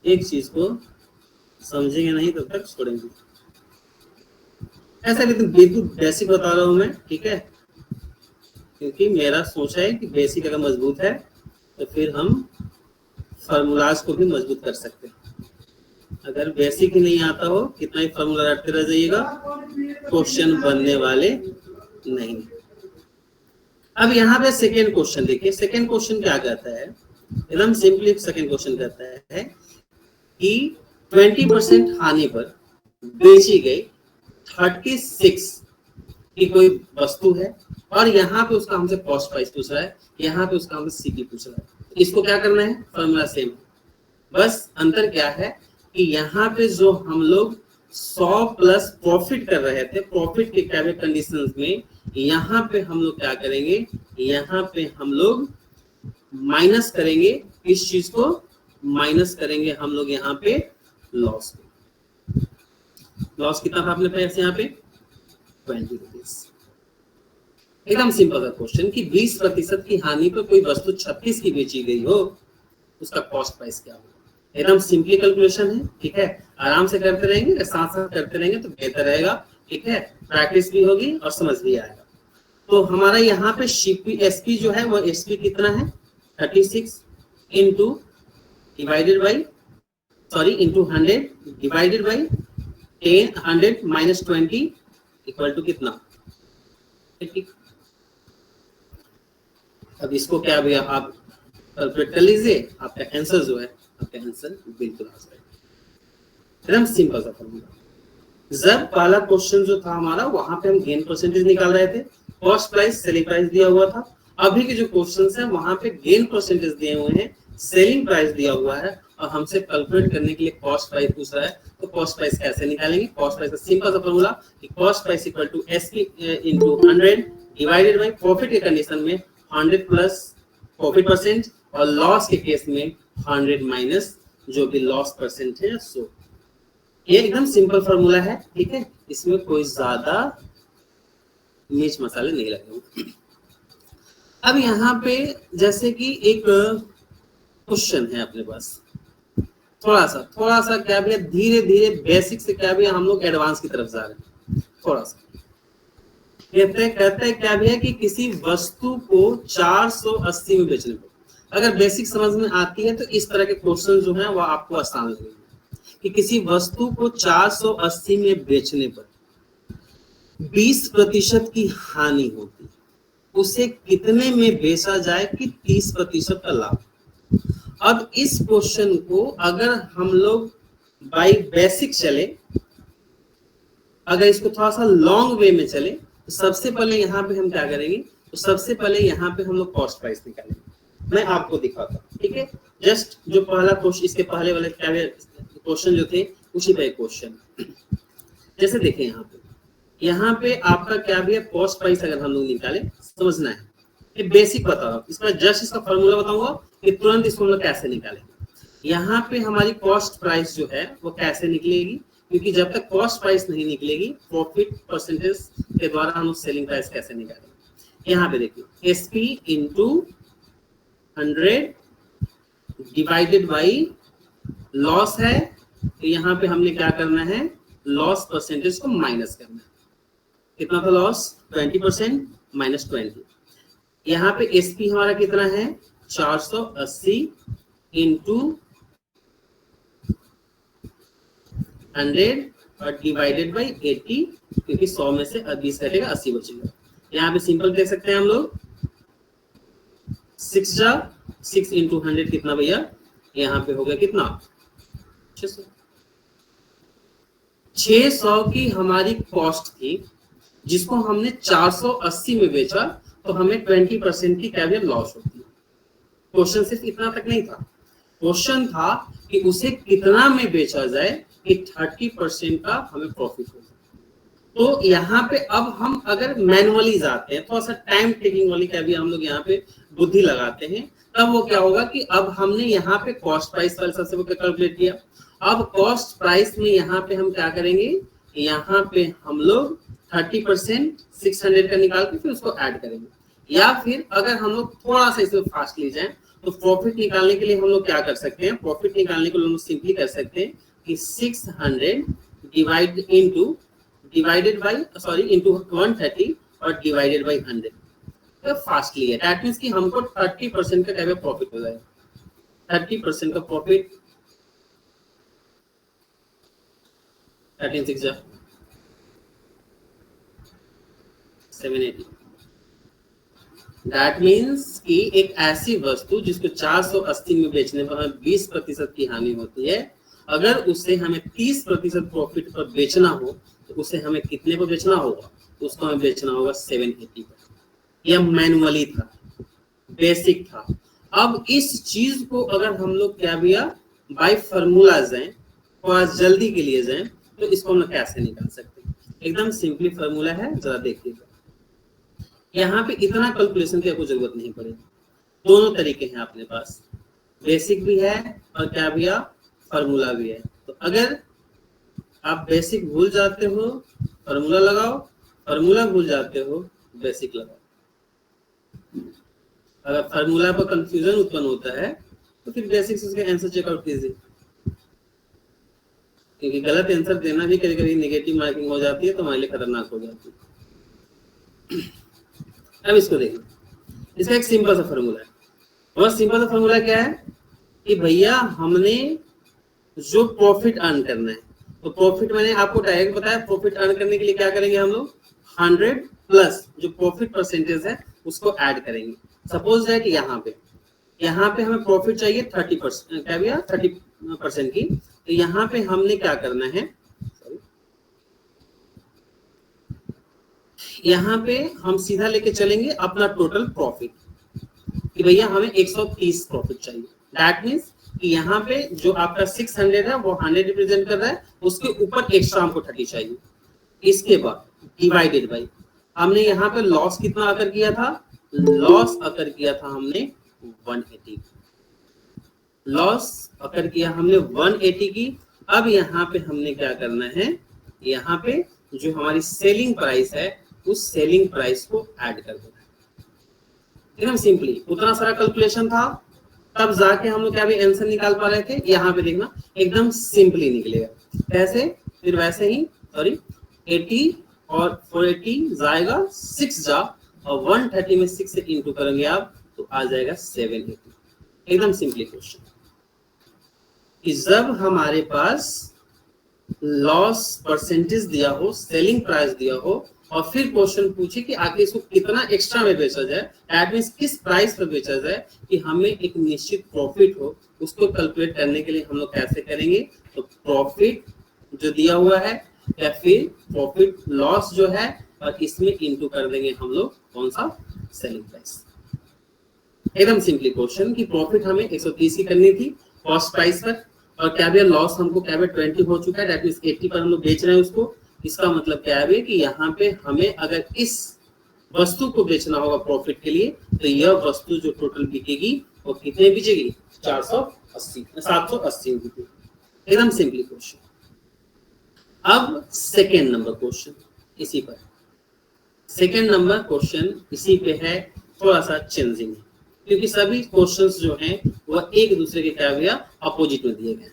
एक चीज को समझेंगे नहीं तब तक छोड़ेंगे। ऐसा लेकिन बिल्कुल बेसिक बता रहा हूँ मैं, ठीक है, क्योंकि मेरा सोच है कि बेसिक अगर मजबूत है तो फिर हम फार्मूलाज को भी मजबूत कर सकते हैं। अगर बेसिक ही नहीं आता हो, कितना ही फार्मूला रटते रह जाइएगा, क्वेश्चन बनने वाले नहीं। अब यहाँ पे सेकेंड क्वेश्चन देखिए, सेकेंड क्वेश्चन क्या कहता है, एकदम सिंपली सेकेंड क्वेश्चन कहता है कि 20% हानि पर बेची गई 36 की कोई वस्तु है और यहाँ पे उसका हमसे कॉस्ट प्राइस पूछ रहा है, यहाँ पे उसका हमसे सीपी पूछ रहा है। इसको क्या करना है, फॉर्मूला सेम, बस अंतर क्या है कि यहाँ पे जो हम लोग 100 प्लस प्रॉफिट कर रहे थे, प्रॉफिट के क्या कंडीशंस में यहाँ पे हम लोग क्या करेंगे, यहाँ पे हम लोग माइनस करेंगे, इस चीज को माइनस करेंगे हम लोग यहाँ पे लॉस को। लॉस कितना था अपने पास यहाँ पे 20 रुपीज। एकदम सिंपल सा क्वेश्चन कि 20% की हानि पर कोई वस्तु 36 की बेची गई हो, उसका कॉस्ट प्राइस क्या होगा। एकदम सिंपली कैलकुलेशन है, ठीक है। आराम से करते रहेंगे, साथ साथ करते रहेंगे तो बेहतर रहेगा, ठीक है। प्रैक्टिस भी होगी और समझ भी आएगा। तो हमारा यहाँ पे एसपी जो है वो एसपी कितना है 36 into divided by into 100 divided by 10 100 minus 20 equal to कितना। अब इसको क्या भैया आप कैलकुलेट कर लीजिए, आपका आंसर जो है, आपका आंसर बिल्कुल आ जाएगा। एकदम सिंपल सा फॉर्मूला। जब पहला क्वेश्चन जो था हमारा, वहां पे हम गेन परसेंटेज निकाल रहे थे, कॉस्ट प्राइस सेलिंग प्राइस दिया हुआ था। अभी के जो क्वेश्चंस हैं वहां पे गेन परसेंटेज दिए हुए हैं, सेलिंग प्राइस दिया हुआ है और हमसे कैलकुलेट करने के लिए कॉस्ट प्राइस पूछ रहा है। तो कॉस्ट प्राइस कैसे निकालेंगे। कॉस्ट प्राइस का सिंपल सा फॉर्मूला कि cost price equal to SP into 100 divided by profit के कंडीशन में 100 प्लस प्रॉफिट परसेंट और लॉस के केस में 100 माइनस जो भी लॉस परसेंट है सो। ये एकदम सिंपल फॉर्मूला है, ठीक है। इसमें कोई ज्यादा मिर्च मसाले नहीं लगे होंगे। अब यहाँ पे जैसे कि एक क्वेश्चन है अपने पास, थोड़ा सा क्या भी धीरे धीरे बेसिक से क्या भी हम लोग एडवांस की तरफ जा रहे हैं। थोड़ा सा कहते हैं क्या भी है कि किसी वस्तु को 480 में बेचने पर, अगर बेसिक समझ में आती है तो इस तरह के क्वेश्चन जो है वो आपको आसान लगेंगे। कि किसी वस्तु को 480 में बेचने पर 20% की हानि होती, उसे कितने में बेचा जाए कि 30% का लाभ। अब इस क्वेश्चन को अगर हम लोग बाय बेसिक चले, अगर इसको थोड़ा सा लॉन्ग वे में चले, तो सबसे पहले यहाँ पे हम क्या करेंगे, तो सबसे पहले यहाँ पे हम लोग कॉस्ट प्राइस निकालेंगे। मैं आपको दिखाता हूँ, ठीक है। जस्ट जो पहला क्वेश्चन, इसके पहले वाले क्या क्वेश्चन जो थे उसी पे क्वेश्चन। जैसे देखें यहाँ पे आपका क्या भी है कॉस्ट प्राइस, अगर हम लोग निकाले, समझना है ये बेसिक बता रहा हूँ। इसमें जस्ट इसका फॉर्मूला बताऊंगा कि तुरंत इसको हम लोग कैसे निकालेंगे। यहाँ पे हमारी कॉस्ट प्राइस जो है वो कैसे निकलेगी, क्योंकि जब तक कॉस्ट प्राइस नहीं निकलेगी प्रॉफिट परसेंटेज के द्वारा हम सेलिंग प्राइस कैसे निकालेंगे। यहाँ पे देखिए SP into 100 divided by loss है, तो यहाँ पे हमने क्या करना है, लॉस परसेंटेज को माइनस करना है। कितना था लॉस 20% माइनस 20। यहाँ पे एसपी हमारा कितना है 480 इंटू 100 और डिवाइडेड बाई 80, क्योंकि 100 में से 20 कटेगा 80 बचेगा। यहाँ पे सिंपल देख सकते हैं हम लोग 6 इंटू 100 कितना भैया, यहाँ पे हो गया कितना 600। 600 की हमारी कॉस्ट थी, जिसको हमने 480 में बेचा, तो हमें 20% की क्या लॉस होती है। क्वेश्चन सिर्फ इतना तक नहीं था, क्वेश्चन था कि उसे कितना में बेचा जाए कि 30% का हमें प्रॉफिट हो जाए। तो यहाँ पे अब हम अगर मैनुअली जाते हैं, थोड़ा सा टाइम टेकिंग वाली क्या भी हम लोग यहाँ पे बुद्धि लगाते हैं, तब वो क्या होगा कि अब हमने यहाँ पे कॉस्ट प्राइस वाले सबसे वो कैलकुलेट किया। अब कॉस्ट प्राइस में यहाँ पे हम क्या करेंगे, यहाँ पे हम लोग 30% 600 का निकाल के फिर उसको ऐड करेंगे। या फिर अगर हम लोग थोड़ा सा इसमें फास्ट ले जाएं, तो प्रॉफिट निकालने के लिए हम लोग क्या कर सकते हैं, प्रॉफिट निकालने के लिए हम सिंपली कर सकते हैं कि 600 डिवाइडेड बाई इंटू 130 और डिवाइडेड बाई 100। तो फास्टली है, दैट मींस कि हमको 30% का क्या प्रॉफिट हो जाएगा। 30% का प्रॉफिट 13 6 780। दैट मीन्स कि एक ऐसी वस्तु जिसको 480 में बेचने पर हमें 20% की हानि होती है, अगर उसे हमें 30% प्रॉफिट पर बेचना हो तो उसे हमें कितने पर बेचना होगा, तो उसको हमें बेचना होगा 780 पर। यह मैनुअली था, बेसिक था। अब इस चीज को अगर हम लोग क्या भैया बाय फॉर्मूला जाएं, थोड़ा जल्दी के लिए जाएं, तो इसको हम लोग कैसे निकाल सकते हैं? एकदम सिंपली फॉर्मूला है, जरा देखिएगा। यहाँ पे इतना कैलकुलेशन की आपको जरूरत नहीं पड़ेगी। दोनों तरीके हैं अपने पास, बेसिक भी है और क्या भैया फॉर्मूला भी है। तो अगर आप बेसिक भूल जाते हो फॉर्मूला लगाओ, फॉर्मूला भूल जाते हो बेसिक लगाओ। अगर फॉर्मूला पर कंफ्यूजन उत्पन्न होता है तो फिर बेसिक से उसके आंसर चेकआउट कीजिए, क्योंकि गलत आंसर देना भी कभी कभी नेगेटिव मार्किंग हो जाती है, तो हमारे लिए खतरनाक हो जाती है। अब इसको देखना, इसका एक सिंपल सा फॉर्मूला है। और सिंपल सा फॉर्मूला क्या है कि भैया हमने जो प्रॉफिट अर्न करना है, तो प्रॉफिट मैंने आपको डायरेक्ट बताया, प्रॉफिट अर्न करने के लिए क्या करेंगे हम लोग, 100 प्लस जो प्रॉफिट परसेंटेज है उसको ऐड करेंगे। सपोज है कि यहाँ पे हमें प्रॉफिट चाहिए 30%, क्या भैया 30% की। तो यहाँ पे हमने क्या करना है, यहाँ पे हम सीधा लेके चलेंगे अपना टोटल प्रॉफिट कि भैया हमें 130 प्रॉफिट चाहिए। दैट मीन्स कि यहाँ पे जो आपका 600 है वो 100 रिप्रेजेंट कर रहा है, उसके ऊपर एक्स्ट्रा हमको 30 चाहिए। इसके बाद डिवाइडेड बाई हमने यहाँ पे लॉस कितना अकर किया था, लॉस अकर किया था हमने 180, लॉस अकर किया हमने 180 की। अब यहाँ पे हमने क्या करना है, यहाँ पे जो हमारी सेलिंग प्राइस है उस सेलिंग प्राइस को ऐड कर देना है। एकदम सिंपली उतना सारा कैलकुलेशन था, तब जाके हम लोग क्या भी आंसर निकाल पा रहे थे। यहाँ पे देखना एकदम सिंपली निकलेगा। कैसे, फिर वैसे ही सॉरी 80 और 480 जाएगा 6 जा, और 130 में 6 से इंटू करेंगे आप तो आ जाएगा 780। एकदम सिंपली क्वेश्चन कि जब हमारे पास लॉस परसेंटेज दिया हो, सेलिंग प्राइस दिया हो, और फिर क्वेश्चन पूछे कि आगे इसको कितना एक्स्ट्रा में बेचा जाए, दैट मींस किस प्राइस पर बेचा जाए कि हमें एक निश्चित प्रॉफिट हो, उसको कैलकुलेट करने के लिए हम लोग कैसे करेंगे, तो प्रॉफिट जो दिया हुआ है या फिर प्रॉफिट लॉस जो है, और इसमें इंटू कर देंगे हम लोग कौन सा, सेलिंग प्राइस। एकदम सिंपली क्वेश्चन कि प्रॉफिट हमें 130 की करनी थी कॉस्ट प्राइस पर, और क्या भी लॉस हमको क्या भी 20 हो चुका है, दैट मींस 80 पर हम लोग बेच रहे हैं उसको। इसका मतलब क्या है कि यहाँ पे हमें अगर इस वस्तु को बेचना होगा प्रॉफिट के लिए, तो यह वस्तु जो टोटल बिकेगी वो कितने बिकेगी, 780 बिकेगी। एकदम सिंपली क्वेश्चन। अब सेकेंड नंबर क्वेश्चन इसी पर, सेकेंड नंबर क्वेश्चन इसी पे है, थोड़ा सा चेंजिंग है क्योंकि सभी क्वेश्चंस जो हैं वो एक दूसरे के क्या भैया अपोजिट में दिए गए।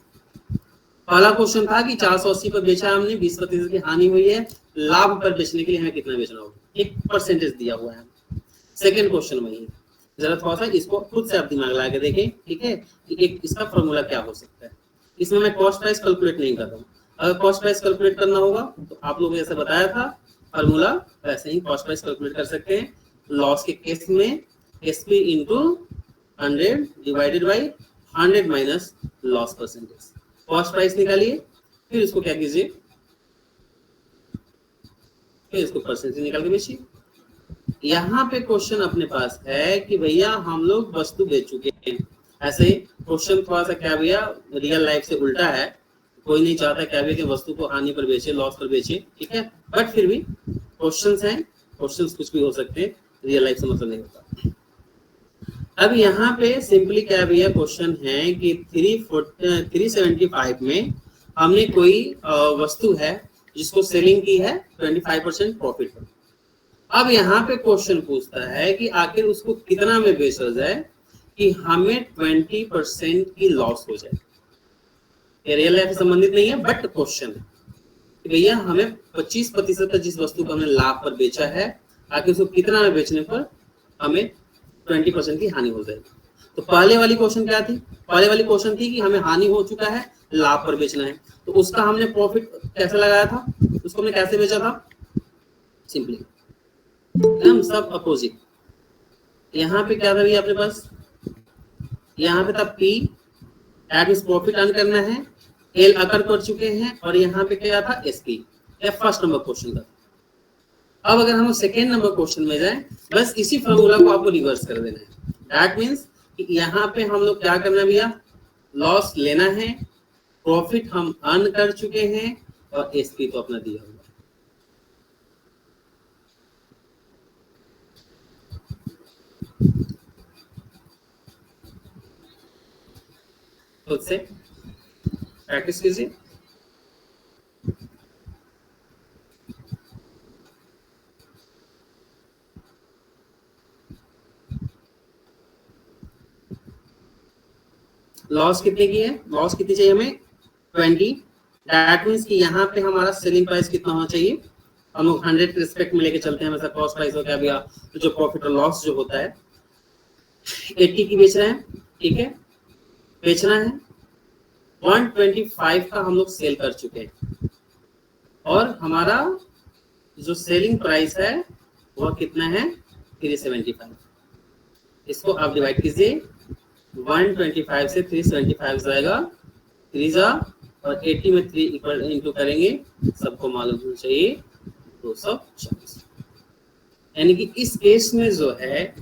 पहला क्वेश्चन था कि 480 पर बेचा हमने, 20% की हानि हुई है, लाभ पर बेचने के लिए हमें कितना बेचना होगा, एक परसेंटेज दिया हुआ है। सेकंड क्वेश्चन वही, जरा थोड़ा सा इसको खुद से आप दिमाग लगा के देखें, ठीक है, कि एक इसका फॉर्मूला क्या हो सकता है। इसमें मैं कॉस्ट प्राइस कैलकुलेट नहीं कर रहा हूँ, अगर कॉस्ट प्राइस कैलकुलेट करना होगा तो आप लोगों ने जैसे बताया था फॉर्मूला, वैसे ही कॉस्ट प्राइस कैलकुलेट कर सकते हैं। लॉस के केस में SP into 100 divided by 100 minus loss percentage, cost price निकालिए, फिर इसको क्या कीजिए, फिर इसको परसेंटेज निकाल के बेचिए। यहाँ पे क्वेश्चन अपने पास है कि भैया हम लोग वस्तु बेच चुके हैं। ऐसे ही क्वेश्चन थोड़ा सा क्या भैया रियल लाइफ से उल्टा है, कोई नहीं चाहता क्या भैया कि वस्तु को हानि पर बेचे, लॉस पर बेचे, ठीक है, बट फिर भी क्वेश्चंस हैं, क्वेश्चंस कुछ भी हो सकते हैं, रियल लाइफ से मतलब नहीं होता। अब यहाँ पे सिंपली क्या भैया क्वेश्चन है कि 375 में हमने कोई वस्तु है जिसको सेलिंग की है 25% प्रॉफिट पर। अब यहाँ पे क्वेश्चन पूछता है कि आखिर उसको कितना में बेचा जाए कि हमें 20% की लॉस हो जाए। ये रियल लाइफ से संबंधित नहीं है, बट क्वेश्चन है कि भैया हमें 25% जिस वस्तु को हमने लाभ पर बेचा है, आखिर उसको कितना में बेचने पर हमें 20% की हानि हो जाएगी। तो पहले वाली क्वेश्चन क्या थी, पहले वाली क्वेश्चन थी कि हमें हानि हो चुका है, लाभ पर बेचना है, तो उसका हमने प्रॉफिट कैसे लगाया था, उसको हमने कैसे बेचा था, सिंपली हम सब अपोजिट। यहाँ पे क्या था भैया अपने पास, यहाँ पे था P, that means profit earn करना है, L अकर कर चुके हैं, और यहाँ पे क्या था SP, ये फर्स्ट नंबर क्वेश्चन था। अब अगर हम सेकेंड नंबर क्वेश्चन में जाएं, बस इसी फॉर्मूला को आपको रिवर्स कर देना है। दैट मींस कि यहाँ पे हम लोग क्या करना भैया, लॉस लेना है, प्रॉफिट हम अर्न कर चुके हैं, और एसपी तो अपना दिया हुआ। खुद से प्रैक्टिस कीजिए। लॉस कितने की है? लॉस कितनी चाहिए हमें? 20। दैट मीन्स कि यहाँ पे हमारा सेलिंग प्राइस कितना होना चाहिए? हम लोग 100 के रिस्पेक्ट में लेके चलते हैं, मतलब कॉस्ट प्राइस हो गया भैया, तो जो प्रॉफिट और लॉस जो होता है 80 की बेच रहे हैं, ठीक है, बेचना है 125 का हम लोग सेल कर चुके हैं, और हमारा जो सेलिंग प्राइस है वो कितना है? 375। इसको आप डिवाइड कीजिए, 125 से 375 जाएगा, 3 जा और 80 में 3 इक्वल इंटू करेंगे, सबको मालूम होना चाहिए 240। यानी कि इस केस में जो है,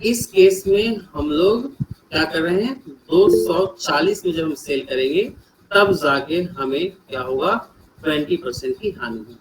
इस केस में हम लोग क्या कर रहे हैं, 240 में जब हम सेल करेंगे तब जाके हमें क्या होगा, 20% की हानि होगी।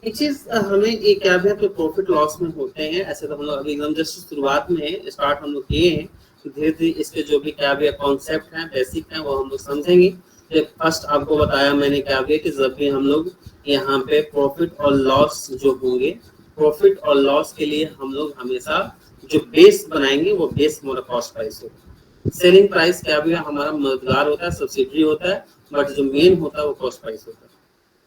एक चीज हमें ये क्या है, तो प्रॉफिट लॉस में होते हैं ऐसे, तो हम लोग अभी एकदम जस्ट शुरुआत में है, स्टार्ट हम लोग किए हैं, तो धीरे धीरे इसके जो भी क्या भी कॉन्सेप्ट हैं, बेसिक हैं, वो हम लोग समझेंगे। फर्स्ट आपको बताया मैंने क्या भी कि जब भी हम लोग यहाँ पे प्रॉफिट और लॉस जो होंगे, प्रॉफिट और लॉस के लिए हम लोग हमेशा जो बेस बनाएंगे वो बेस हमारा कॉस्ट प्राइस होगा। सेलिंग प्राइस क्या भी हमारा मददगार होता है, सब्सिडरी होता है, बट जो मेन होता है वो कॉस्ट प्राइस होता है।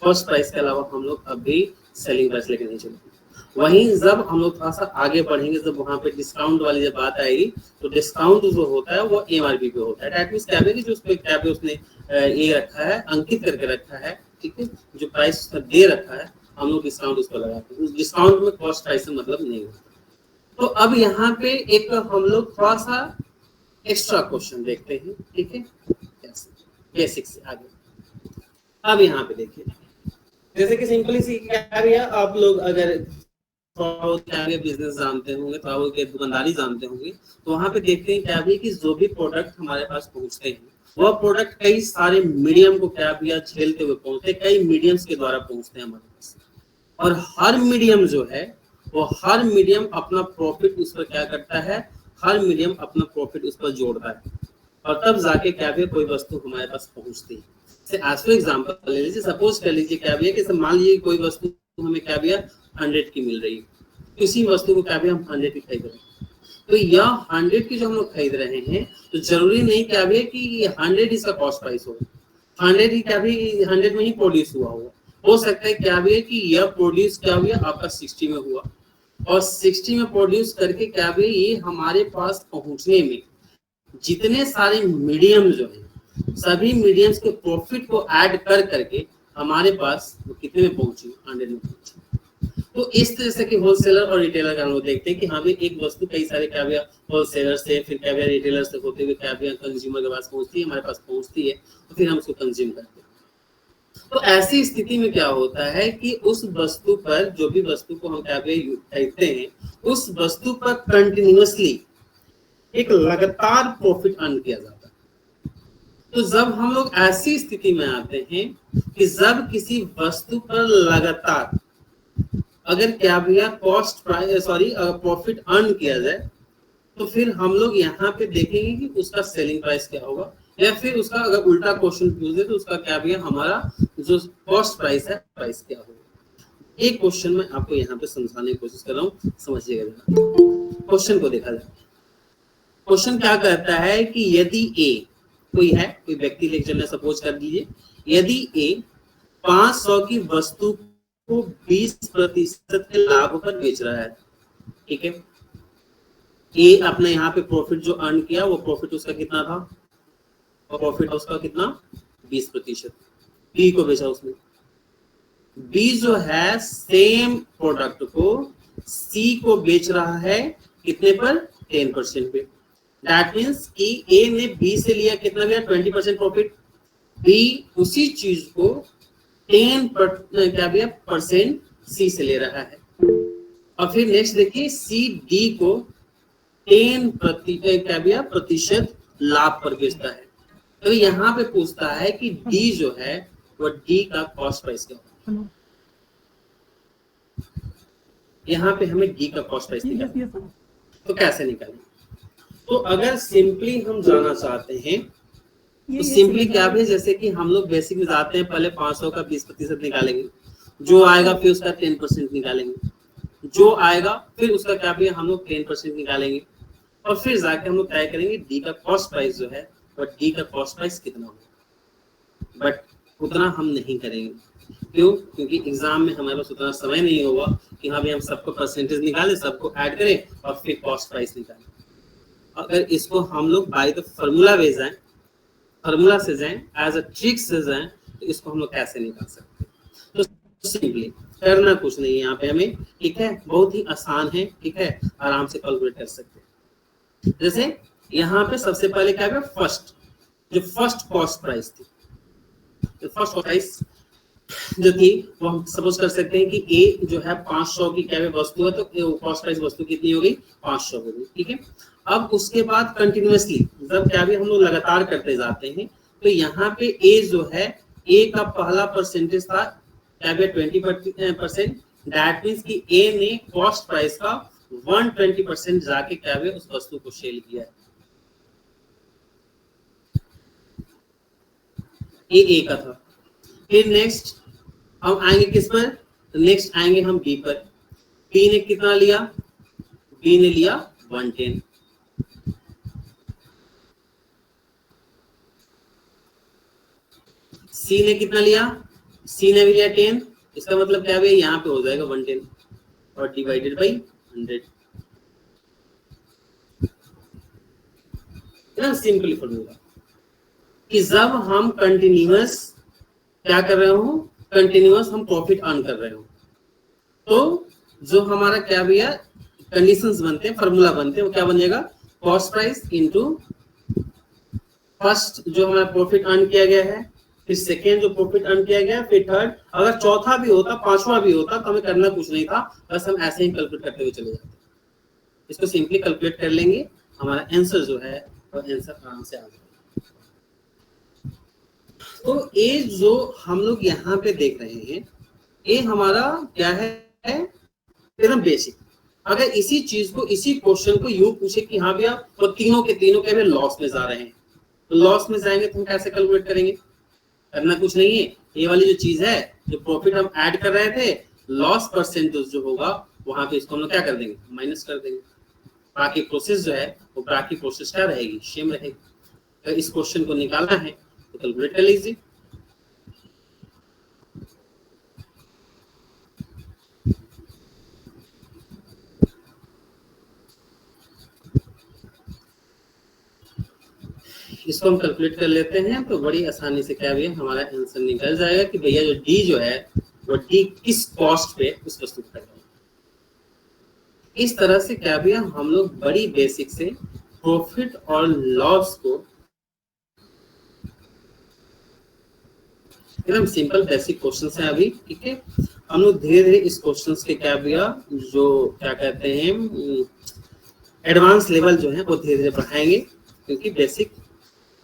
कॉस्ट प्राइस के अलावा हम लोग अभी सेलिंग प्राइस लेके नहीं चलेंगे। वहीं जब हम लोग थोड़ा सा आगे बढ़ेंगे, जब वहां पे डिस्काउंट वाली जब बात आएगी, तो डिस्काउंट जो होता है वो एमआरपी पे होता है। दैट मींस क्या है कि जो उसपे क्या है उसने ये रखा है, अंकित करके रखा है, ठीक है, जो प्राइस उसका दे रखा है, हम लोग डिस्काउंट उस पर लगाते हैं। उस डिस्काउंट में कॉस्ट प्राइस से मतलब नहीं होता। तो अब यहाँ पे एक हम लोग थोड़ा सा एक्स्ट्रा क्वेश्चन देखते हैं, ठीक है, बेसिक से आगे। अब यहाँ पे देखिए, जैसे कि सिंपली सी क्या है, आप लोग अगर बिजनेस जानते होंगे, थोड़ा के दुकानदारी जानते होंगे, तो वहां पे देखते हैं क्या भी कि जो भी प्रोडक्ट हमारे पास पहुंचते हैं, वह प्रोडक्ट कई सारे मीडियम को क्या भी झेलते हुए पहुंचते हैं, कई मीडियम्स के द्वारा पहुंचते हैं हमारे पास, और हर मीडियम जो है वो हर मीडियम अपना प्रॉफिट उस पर क्या करता है, हर मीडियम अपना प्रॉफिट उस पर जोड़ता है, और तब जाके क्या भी कोई वस्तु हमारे पास पहुंचती है। एज फॉर एग्जांपल ले लीजिए, सपोज कर लीजिए क्या भी है कि मान लीजिए कोई वस्तु हमें क्या भी 100 की मिल रही है, किसी वस्तु को क्या भी हम 100 की खरीद रहे हैं, तो यह 100 की जो हम लोग खरीद रहे हैं, तो जरूरी नहीं क्या भी है कि 100 इसका कॉस्ट प्राइस हो, 100 ही क्या भी 100 में ही प्रोड्यूस हुआ होगा। हो सकता है क्या भी है कि यह प्रोड्यूस क्या हुआ आपका 60 में हुआ, और 60 में प्रोड्यूस करके क्या भी ये हमारे पास पहुंचने में जितने सारे मीडियम जो है, सभी मीडियम्स के प्रॉफिट को ऐड कर करके हमारे पास वो कितने में पहुंची, 100 में पहुंची। तो इस तरह से कि होलसेलर और रिटेलर का हम लोग देखते हैं कि हमें एक वस्तु कई सारे क्या भी होलसेलर से, फिर क्या भी रिटेलर से होते हुए क्या भी कंज्यूमर के पास पहुंचती है, हमारे पास पहुंचती है, तो फिर हम उसको कंज्यूम करते हैं। तो ऐसी स्थिति में क्या होता है कि उस वस्तु पर, जो भी वस्तु को हम क्या भी खरीदते हैं, उस वस्तु पर कंटिन्यूअसली एक लगातार प्रॉफिट अर्न किया जाता है। तो जब हम लोग ऐसी स्थिति में आते हैं कि जब किसी वस्तु पर लगातार अगर क्या भैया कॉस्ट प्राइस प्रॉफिट अर्न किया जाए, तो फिर हम लोग यहाँ पे देखेंगे कि उसका सेलिंग प्राइस क्या होगा, या फिर उसका अगर उल्टा क्वेश्चन पूछे तो उसका क्या भैया हमारा जो कॉस्ट प्राइस है, प्राइस क्या होगा। एक क्वेश्चन में आपको यहाँ पे समझाने की कोशिश कर रहा हूँ, समझिएगा। क्वेश्चन को देखा जाए, क्वेश्चन क्या कहता है कि यदि ए कोई है, कोई व्यक्ति लेके चलना, सपोज कर दीजिए, यदि ए 500 की वस्तु को 20% के लाभ पर बेच रहा है, ठीक है, ए अपने यहाँ पे प्रॉफिट जो अर्न किया, वो प्रॉफिट उसका कितना था, और प्रॉफिट उसका कितना 20%, बी को बेचा उसने। बी जो है सेम प्रोडक्ट को सी को बेच रहा है कितने पर, 10% पे। दैट मीन्स कि ए ने बी से लिया कितना लिया, 20% प्रॉफिट, बी उसी चीज को 10% सी से ले रहा है। और फिर नेक्स्ट देखिए सी डी को 10% लाभ पर बेचता है। तो यहाँ पे पूछता है कि डी जो है वो डी का कॉस्ट प्राइस क्या होगा। यहाँ पे हमें डी का कॉस्ट प्राइस निकालना, तो कैसे निकालें? तो अगर सिंपली हम जाना चाहते हैं तो सिंपली क्या है, जैसे कि हम लोग बेसिक में जाते हैं, पहले 500 का 20% निकालेंगे, जो आएगा फिर उसका 10% निकालेंगे, जो आएगा फिर उसका क्या भी हम लोग 10% निकालेंगे, और फिर जाके हम लोग तय करेंगे डी का कॉस्ट प्राइस जो है और डी का कॉस्ट प्राइस कितना होगा। बट उतना हम नहीं करेंगे, क्यों? क्योंकि एग्जाम में हमारे पास उतना समय नहीं होगा कि हाँ भाई हम सबको परसेंटेज निकालें, सबको ऐड करें और फिर कॉस्ट प्राइस निकालें। अगर इसको हम लोग बाय द फॉर्मूला वे जाएं, फॉर्मूला से जाएं, एज अ ट्रिक से जाएं, तो इसको हम लोग कैसे निकाल सकते हैं? तो सिंपली करना कुछ नहीं है यहाँ पे हमें, ठीक है, बहुत ही आसान है, ठीक है, आराम से कैलकुलेट कर सकते हैं। जैसे यहाँ पे सबसे पहले क्या है, फर्स्ट कॉस्ट प्राइस थी, तो फर्स्ट कॉस्ट प्राइस जो थी वो हम सपोज कर सकते हैं कि ए जो है 500 की क्या वस्तु है, तो कॉस्ट प्राइस वस्तु कितनी हो गई, 500 हो गई, ठीक है। अब उसके बाद कंटिन्यूअसली जब क्या भी हम लोग लगातार करते जाते हैं, तो यहाँ पे ए जो है, ए का पहला परसेंटेज था क्या 20%, दैट मीन्स कि ए ने कॉस्ट प्राइस का 120% जाके क्या उस वस्तु को सेल किया है। ए का था। फिर नेक्स्ट हम आएंगे किस पर, नेक्स्ट आएंगे हम बी पर। बी ने कितना लिया, बी ने लिया 110। सी ने कितना लिया, सी ने भी लिया 10। इसका मतलब क्या है, यहाँ पे हो जाएगा 110 और डिवाइडेड बाई 100। सिंपल फॉर्मूला कि जब हम कंटिन्यूअस क्या कर रहे हो, कंटिन्यूअस हम प्रॉफिट अर्न कर रहे हो, तो जो हमारा क्या भैया कंडीशंस बनते हैं, फॉर्मूला बनते हैं, वो क्या बन जाएगा, कॉस्ट प्राइस इनटू फर्स्ट जो हमारा प्रॉफिट अर्न किया गया है, फिर सेकेंड जो प्रॉफिट अर्न किया गया है, फिर थर्ड, अगर चौथा भी होता, पांचवा भी होता, तो हमें करना कुछ नहीं था, बस हम ऐसे ही कैलकुलेट करते हुए चले जाते। इसको सिंपली कैलकुलेट कर लेंगे, हमारा आंसर जो है वो आंसर आराम से आ जाएगा। तो ए जो हम लोग यहाँ पे देख रहे हैं, ए हमारा क्या है, एकदम बेसिक। अगर इसी चीज को, इसी क्वेश्चन को यूं पूछे कि हाँ भैया वो तीनों के तीनों के में लॉस में जा रहे हैं, तो लॉस में जाएंगे तो हम कैसे कैलकुलेट करेंगे? करना कुछ नहीं है, ये वाली जो चीज है, जो प्रॉफिट हम ऐड कर रहे थे, लॉस परसेंटेज जो होगा वहां पे इसको हम लोग क्या कर देंगे, माइनस कर देंगे। बाकी प्रोसेस जो है वो बाकी प्रोसेस क्या रहेगी, सेम रहेगी। तो इस क्वेश्चन को निकालना है तो कैलकुलेट कर लीजिए। इसको हम कैलकुलेट कर लेते हैं, तो बड़ी आसानी से क्या भी हमारा आंसर निकल जाएगा कि भैया जो डी जो है वो डी किस कॉस्ट पे उस वस्तु को खरीदा। इस तरह से क्या भी हम लोग बड़ी बेसिक से प्रॉफिट और लॉस को एकदम सिंपल बेसिक क्वेश्चंस हैं अभी, ठीक है। हम लोग धीरे धीरे इस क्वेश्चंस के क्या भैया जो क्या कहते हैं एडवांस लेवल जो है वो धीरे धीरे बढ़ाएंगे, क्योंकि बेसिक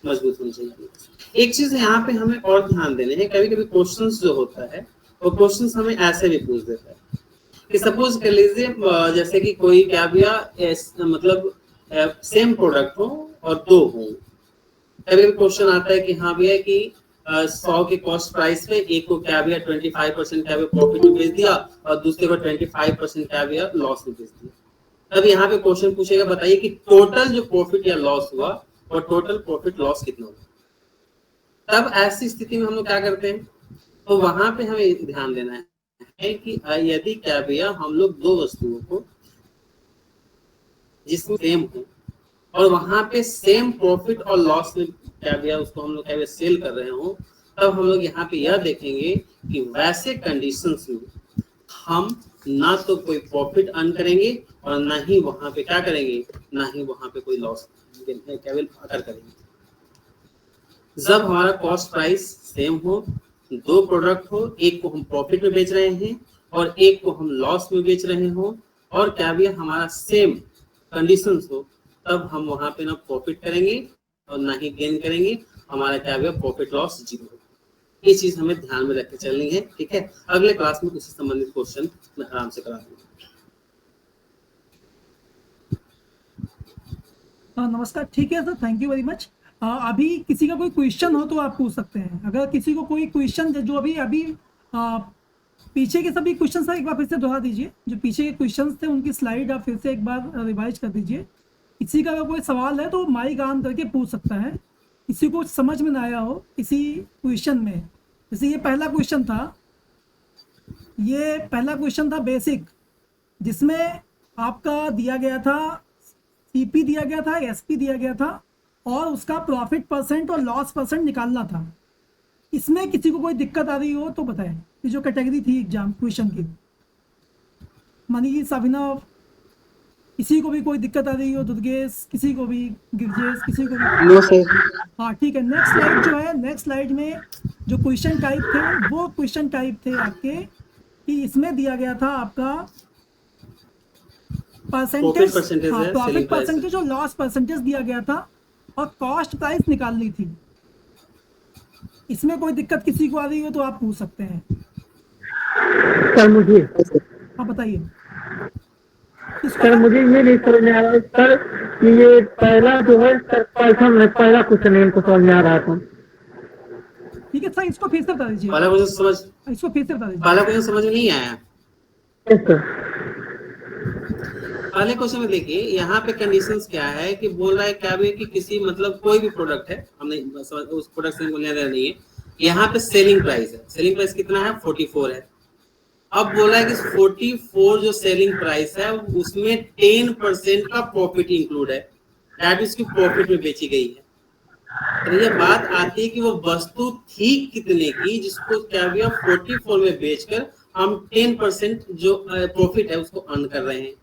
मजबूत होनी चाहिए। एक चीज यहाँ पे हमें और ध्यान देने हैं, कभी कभी क्वेश्चंस जो होता है वो क्वेश्चंस हमें ऐसे भी पूछ देता है कि सपोज कर लीजिए जैसे कि कोई क्या भैया मतलब सेम प्रोडक्ट हो और दो हो। कभी कभी क्वेश्चन आता है कि हाँ भैया कि 100 के कॉस्ट प्राइस पे एक को क्या भैया 25% क्या भैया प्रॉफिट में बेच दिया और दूसरे को 25% क्या भैया लॉस में बेच दिया। अब यहाँ पे क्वेश्चन पूछेगा, बताइए कि टोटल जो प्रॉफिट या लॉस हुआ और टोटल प्रॉफिट लॉस कितना हुआ। तब ऐसी स्थिति में हम लोग क्या करते हैं, तो वहां पे हमें ध्यान देना है कि यदि क्या भैया हम लोग दो वस्तुओं को जिसमें सेम हो और वहां पे सेम प्रॉफिट और लॉस में क्या भैया उसको हम लोग क्या सेल कर रहे हो, तब हम लोग यहाँ पे यह देखेंगे कि वैसे कंडीशंस में हम ना तो कोई प्रॉफिट अर्न करेंगे और ना ही वहां पे क्या करेंगे, ना ही वहां पे कोई लॉस क्या अगर करेंगे। जब हमारा कॉस्ट प्राइस सेम हो दो प्रोडक्ट हो, एक को हम प्रॉफिट में बेच रहे हैं और एक को हम लॉस में बेच रहे हो, और क्या भी हमारा सेम कंडीशंस हो, तब हम वहां पे ना प्रॉफिट करेंगे और ना ही गेन करेंगे, हमारा क्या भी प्रॉफिट लॉस जीरो। ये चीज हमें ध्यान में रख के चलनी है, ठीक है। अगले क्लास में उससे संबंधित क्वेश्चन मैं आराम से करा दूंगा। नमस्कार, ठीक है sir, thank you very much. अभी किसी का कोई क्वेश्चन हो तो आप पूछ सकते हैं। अगर किसी को कोई क्वेश्चन जो अभी अभी पीछे के सभी क्वेश्चन एक बार फिर से दोहरा दीजिए। जो पीछे के क्वेश्चंस थे उनकी स्लाइड आप फिर से एक बार रिवाइज कर दीजिए। किसी का अगर कोई सवाल है तो माइक ऑन करके पूछ सकता है। किसी को समझ में ना आया हो किसी क्वेश्चन में, जैसे ये पहला क्वेश्चन था बेसिक, जिसमें आपका दिया गया था सीपी दिया गया था, एसपी दिया गया था और उसका प्रॉफिट परसेंट और लॉस परसेंट निकालना था। इसमें किसी को कोई दिक्कत आ रही हो तो बताएं। ये जो कैटेगरी थी एग्जाम क्वेश्चन की, मनीष, अभिनव, किसी को भी कोई दिक्कत आ रही हो, दुर्गेश, किसी को भी, गिरजेश, किसी को भी? No sir. हाँ ठीक है। नेक्स्ट स्लाइड जो है, नेक्स्ट स्लाइड में जो क्वेश्चन टाइप थे वो क्वेश्चन टाइप थे आपके कि इसमें दिया गया था आपका परसेंटेज, प्रॉफिट परसेंटेज और लॉस परसेंटेज दिया गया था और कॉस्ट प्राइस निकालनी थी। इसमें कोई दिक्कत किसी को आ रही हो तो आप पूछ सकते हैं। सर मुझे हाँ बताइए। सर मुझे ये नहीं समझ में आ रहा सर कि ये पहला जो है सर पैसा में पहला क्वेश्चन इनको समझ में आ रहा था। ठीक है सर, इसको फिर से बता दीजिए। पहला क्वेश्चन समझ, इसको फिर से बता दीजिए। पहला क्वेश्चन समझ में नहीं आया। Yes sir. पहले क्वेश्चन में देखिए, यहाँ पे कंडीशंस क्या है कि बोल रहा है क्या भी कि किसी मतलब कोई भी प्रोडक्ट है, हमने उस प्रोडक्ट से लेना देना नहीं है। यहाँ पे सेलिंग प्राइस है, सेलिंग प्राइस कितना है? 44 है। अब बोला है कि 44 जो सेलिंग प्राइस है उसमें 10% का प्रॉफिट इंक्लूड है, दैट इसकी प्रॉफिट में बेची गई है। तो ये बात आती है कि वो वस्तु थी कितने की जिसको क्या भी 44 में बेचकर हम 10% जो प्रॉफिट है उसको अर्न कर रहे हैं।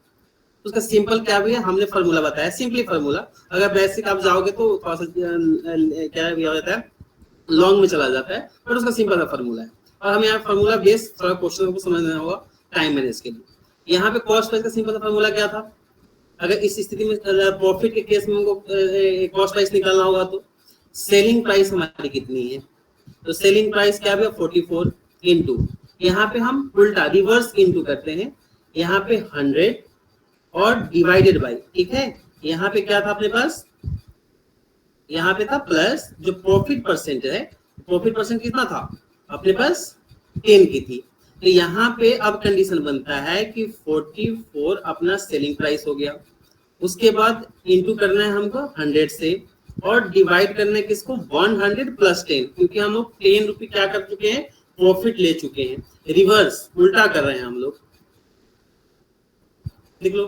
उसका सिंपल क्या भी है, हमने फार्मूला बताया, सिंपली फार्मूला। अगर बेसिक आप जाओगे तो थोड़ा सा क्या भी हो जाता है, लॉन्ग में चला जाता है, पर उसका सिंपल फार्मूला है। और हमें यहाँ फार्मूला बेस थोड़ा क्वेश्चन को समझना होगा टाइम मैनेज के लिए। यहाँ पे कॉस्ट प्राइस का सिंपल फार्मूला क्या था? अगर इस स्थिति में प्रॉफिट के केस में हमको कॉस्ट प्राइस निकालना होगा तो सेलिंग प्राइस हमारी कितनी है, तो सेलिंग प्राइस क्या है 44 इंटू, यहाँ पे हम उल्टा रिवर्स इंटू करते हैं, यहाँ पे 100 और डिवाइडेड बाय, ठीक है। यहाँ पे क्या था अपने पास, यहाँ पे था प्लस जो प्रॉफिट परसेंट है, प्रॉफिट परसेंट कितना था अपने पास 10 की थी। तो यहाँ पे अब कंडीशन बनता है कि 44 अपना सेलिंग प्राइस हो गया, उसके बाद इंटू करना है हमको 100 से और डिवाइड करना है किसको 100 प्लस 10, क्योंकि हम लोग 10 रुपये क्या कर चुके हैं, प्रॉफिट ले चुके हैं, रिवर्स उल्टा कर रहे हैं हम लोग। देख लो,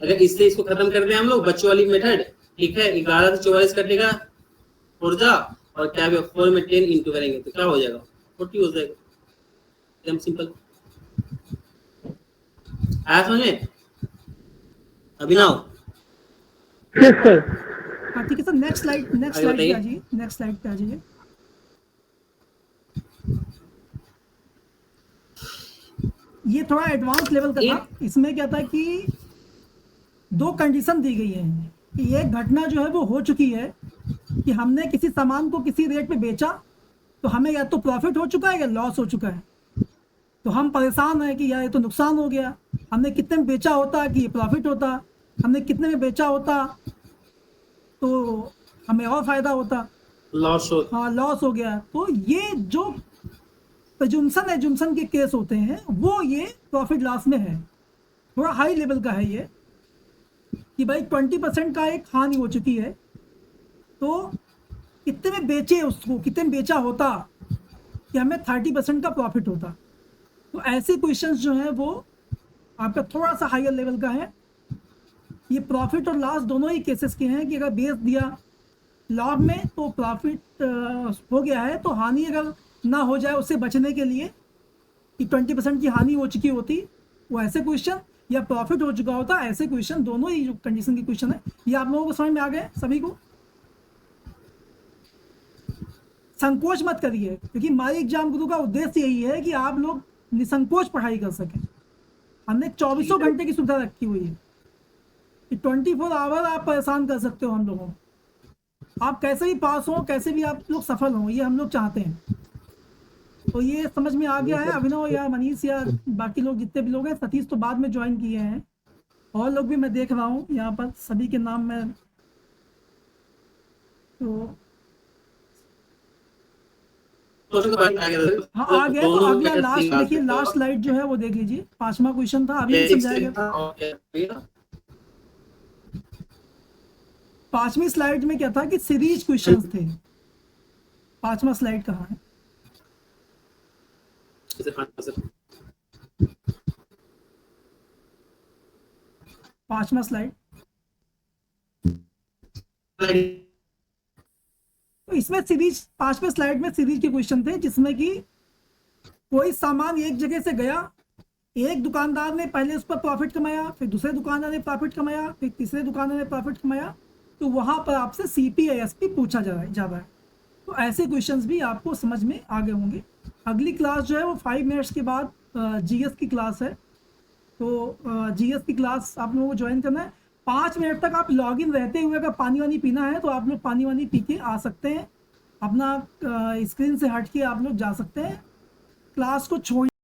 अगर इससे इसको खत्म कर दें हम लोग बच्चों वाली मेथड, ठीक है, 11 से 44 कटेगा ऊर्जा और क्या भी 4 में 10 इंटू करेंगे तो क्या हो जाएगा 40 हो जाएगा, एकदम सिंपल। आया समझ में अभिनव? Yes sir. हाँ ठीक है सर, नेक्स्ट स्लाइड पे आ जाइए, नेक्स्ट स्लाइड पे आ जाइए। ये थोड़ा एडवांस लेवल का था। इसमें क्या था कि 2 कंडीशन दी गई है कि ये घटना जो है वो हो चुकी है कि हमने किसी सामान को किसी रेट पे बेचा तो हमें या तो प्रॉफिट हो चुका है या लॉस हो चुका है। तो हम परेशान हैं कि यार ये तो नुकसान हो गया, हमने कितने में बेचा होता कि ये प्रॉफिट होता, हमने कितने में बेचा होता तो हमें और फायदा होता, लॉस हो, हाँ लॉस हो गया। तो ये जो प्रेजुम्पशन एजुम्पशन के केस होते हैं वो ये प्रॉफिट लॉस में है, थोड़ा हाई लेवल का है ये कि भाई 20% का एक हानि हो चुकी है तो कितने में बेचे उसको, कितने में बेचा होता कि हमें 30% का प्रॉफिट होता। तो ऐसे क्वेश्चंस जो हैं वो आपका थोड़ा सा हायर लेवल का है। ये प्रॉफिट और लॉस दोनों ही केसेस के हैं कि अगर बेच दिया लाभ में तो प्रॉफिट हो गया है, तो हानि अगर ना हो जाए उससे बचने के लिए कि 20% की हानि हो चुकी होती, वो ऐसे क्वेश्चन, या प्रॉफिट हो चुका होता, ऐसे क्वेश्चन, दोनों ही जो कंडीशन के क्वेश्चन है। ये आप लोगों को समझ में आ गए सभी को? संकोच मत करिए, क्योंकि हमारे एग्जाम गुरु का उद्देश्य यही है कि आप लोग निसंकोच पढ़ाई कर सकें। हमने 24 घंटे की सुविधा रखी हुई है कि 24 आवर आप परेशान कर सकते हो हम लोगों को। आप कैसे भी पास हो, कैसे भी आप लोग सफल हो, ये हम लोग चाहते हैं। तो ये समझ में आ गया है। अभिनव या मनीष या बाकी लोग जितने भी लोग हैं, सतीश तो बाद में ज्वाइन किए हैं, और लोग भी मैं देख रहा हूँ यहाँ पर, सभी के नाम मैं तो हाँ आ गया। तो अगला लास्ट देखिए, लास्ट स्लाइड जो है वो देख लीजिए, 5वां क्वेश्चन था, अभी भी समझाया गया। 5वीं स्लाइड में क्या था कि सीरीज क्वेश्चंस थे। 5वां स्लाइड कहाँ है? 5वां स्लाइड। तो इसमें सीरीज, 5वें स्लाइड में सीरीज के क्वेश्चन थे, जिसमें कि कोई सामान एक जगह से गया, एक दुकानदार ने पहले उस पर प्रॉफिट कमाया, फिर दूसरे दुकानदार ने प्रॉफिट कमाया, फिर तीसरे दुकानदार ने प्रॉफिट कमाया, तो वहां पर आपसे CPISP पूछा जा रहा है। तो ऐसे क्वेश्चंस भी आपको समझ में आ गए होंगे। अगली क्लास जो है वो 5 मिनट्स के बाद GS की क्लास है। तो GS की क्लास आप लोगों को ज्वाइन करना है। 5 मिनट तक आप लॉगिन रहते हुए अगर पानी वानी पीना है तो आप लोग पानी वानी पी के आ सकते हैं, अपना स्क्रीन से हट के आप लोग जा सकते हैं। क्लास को छोड़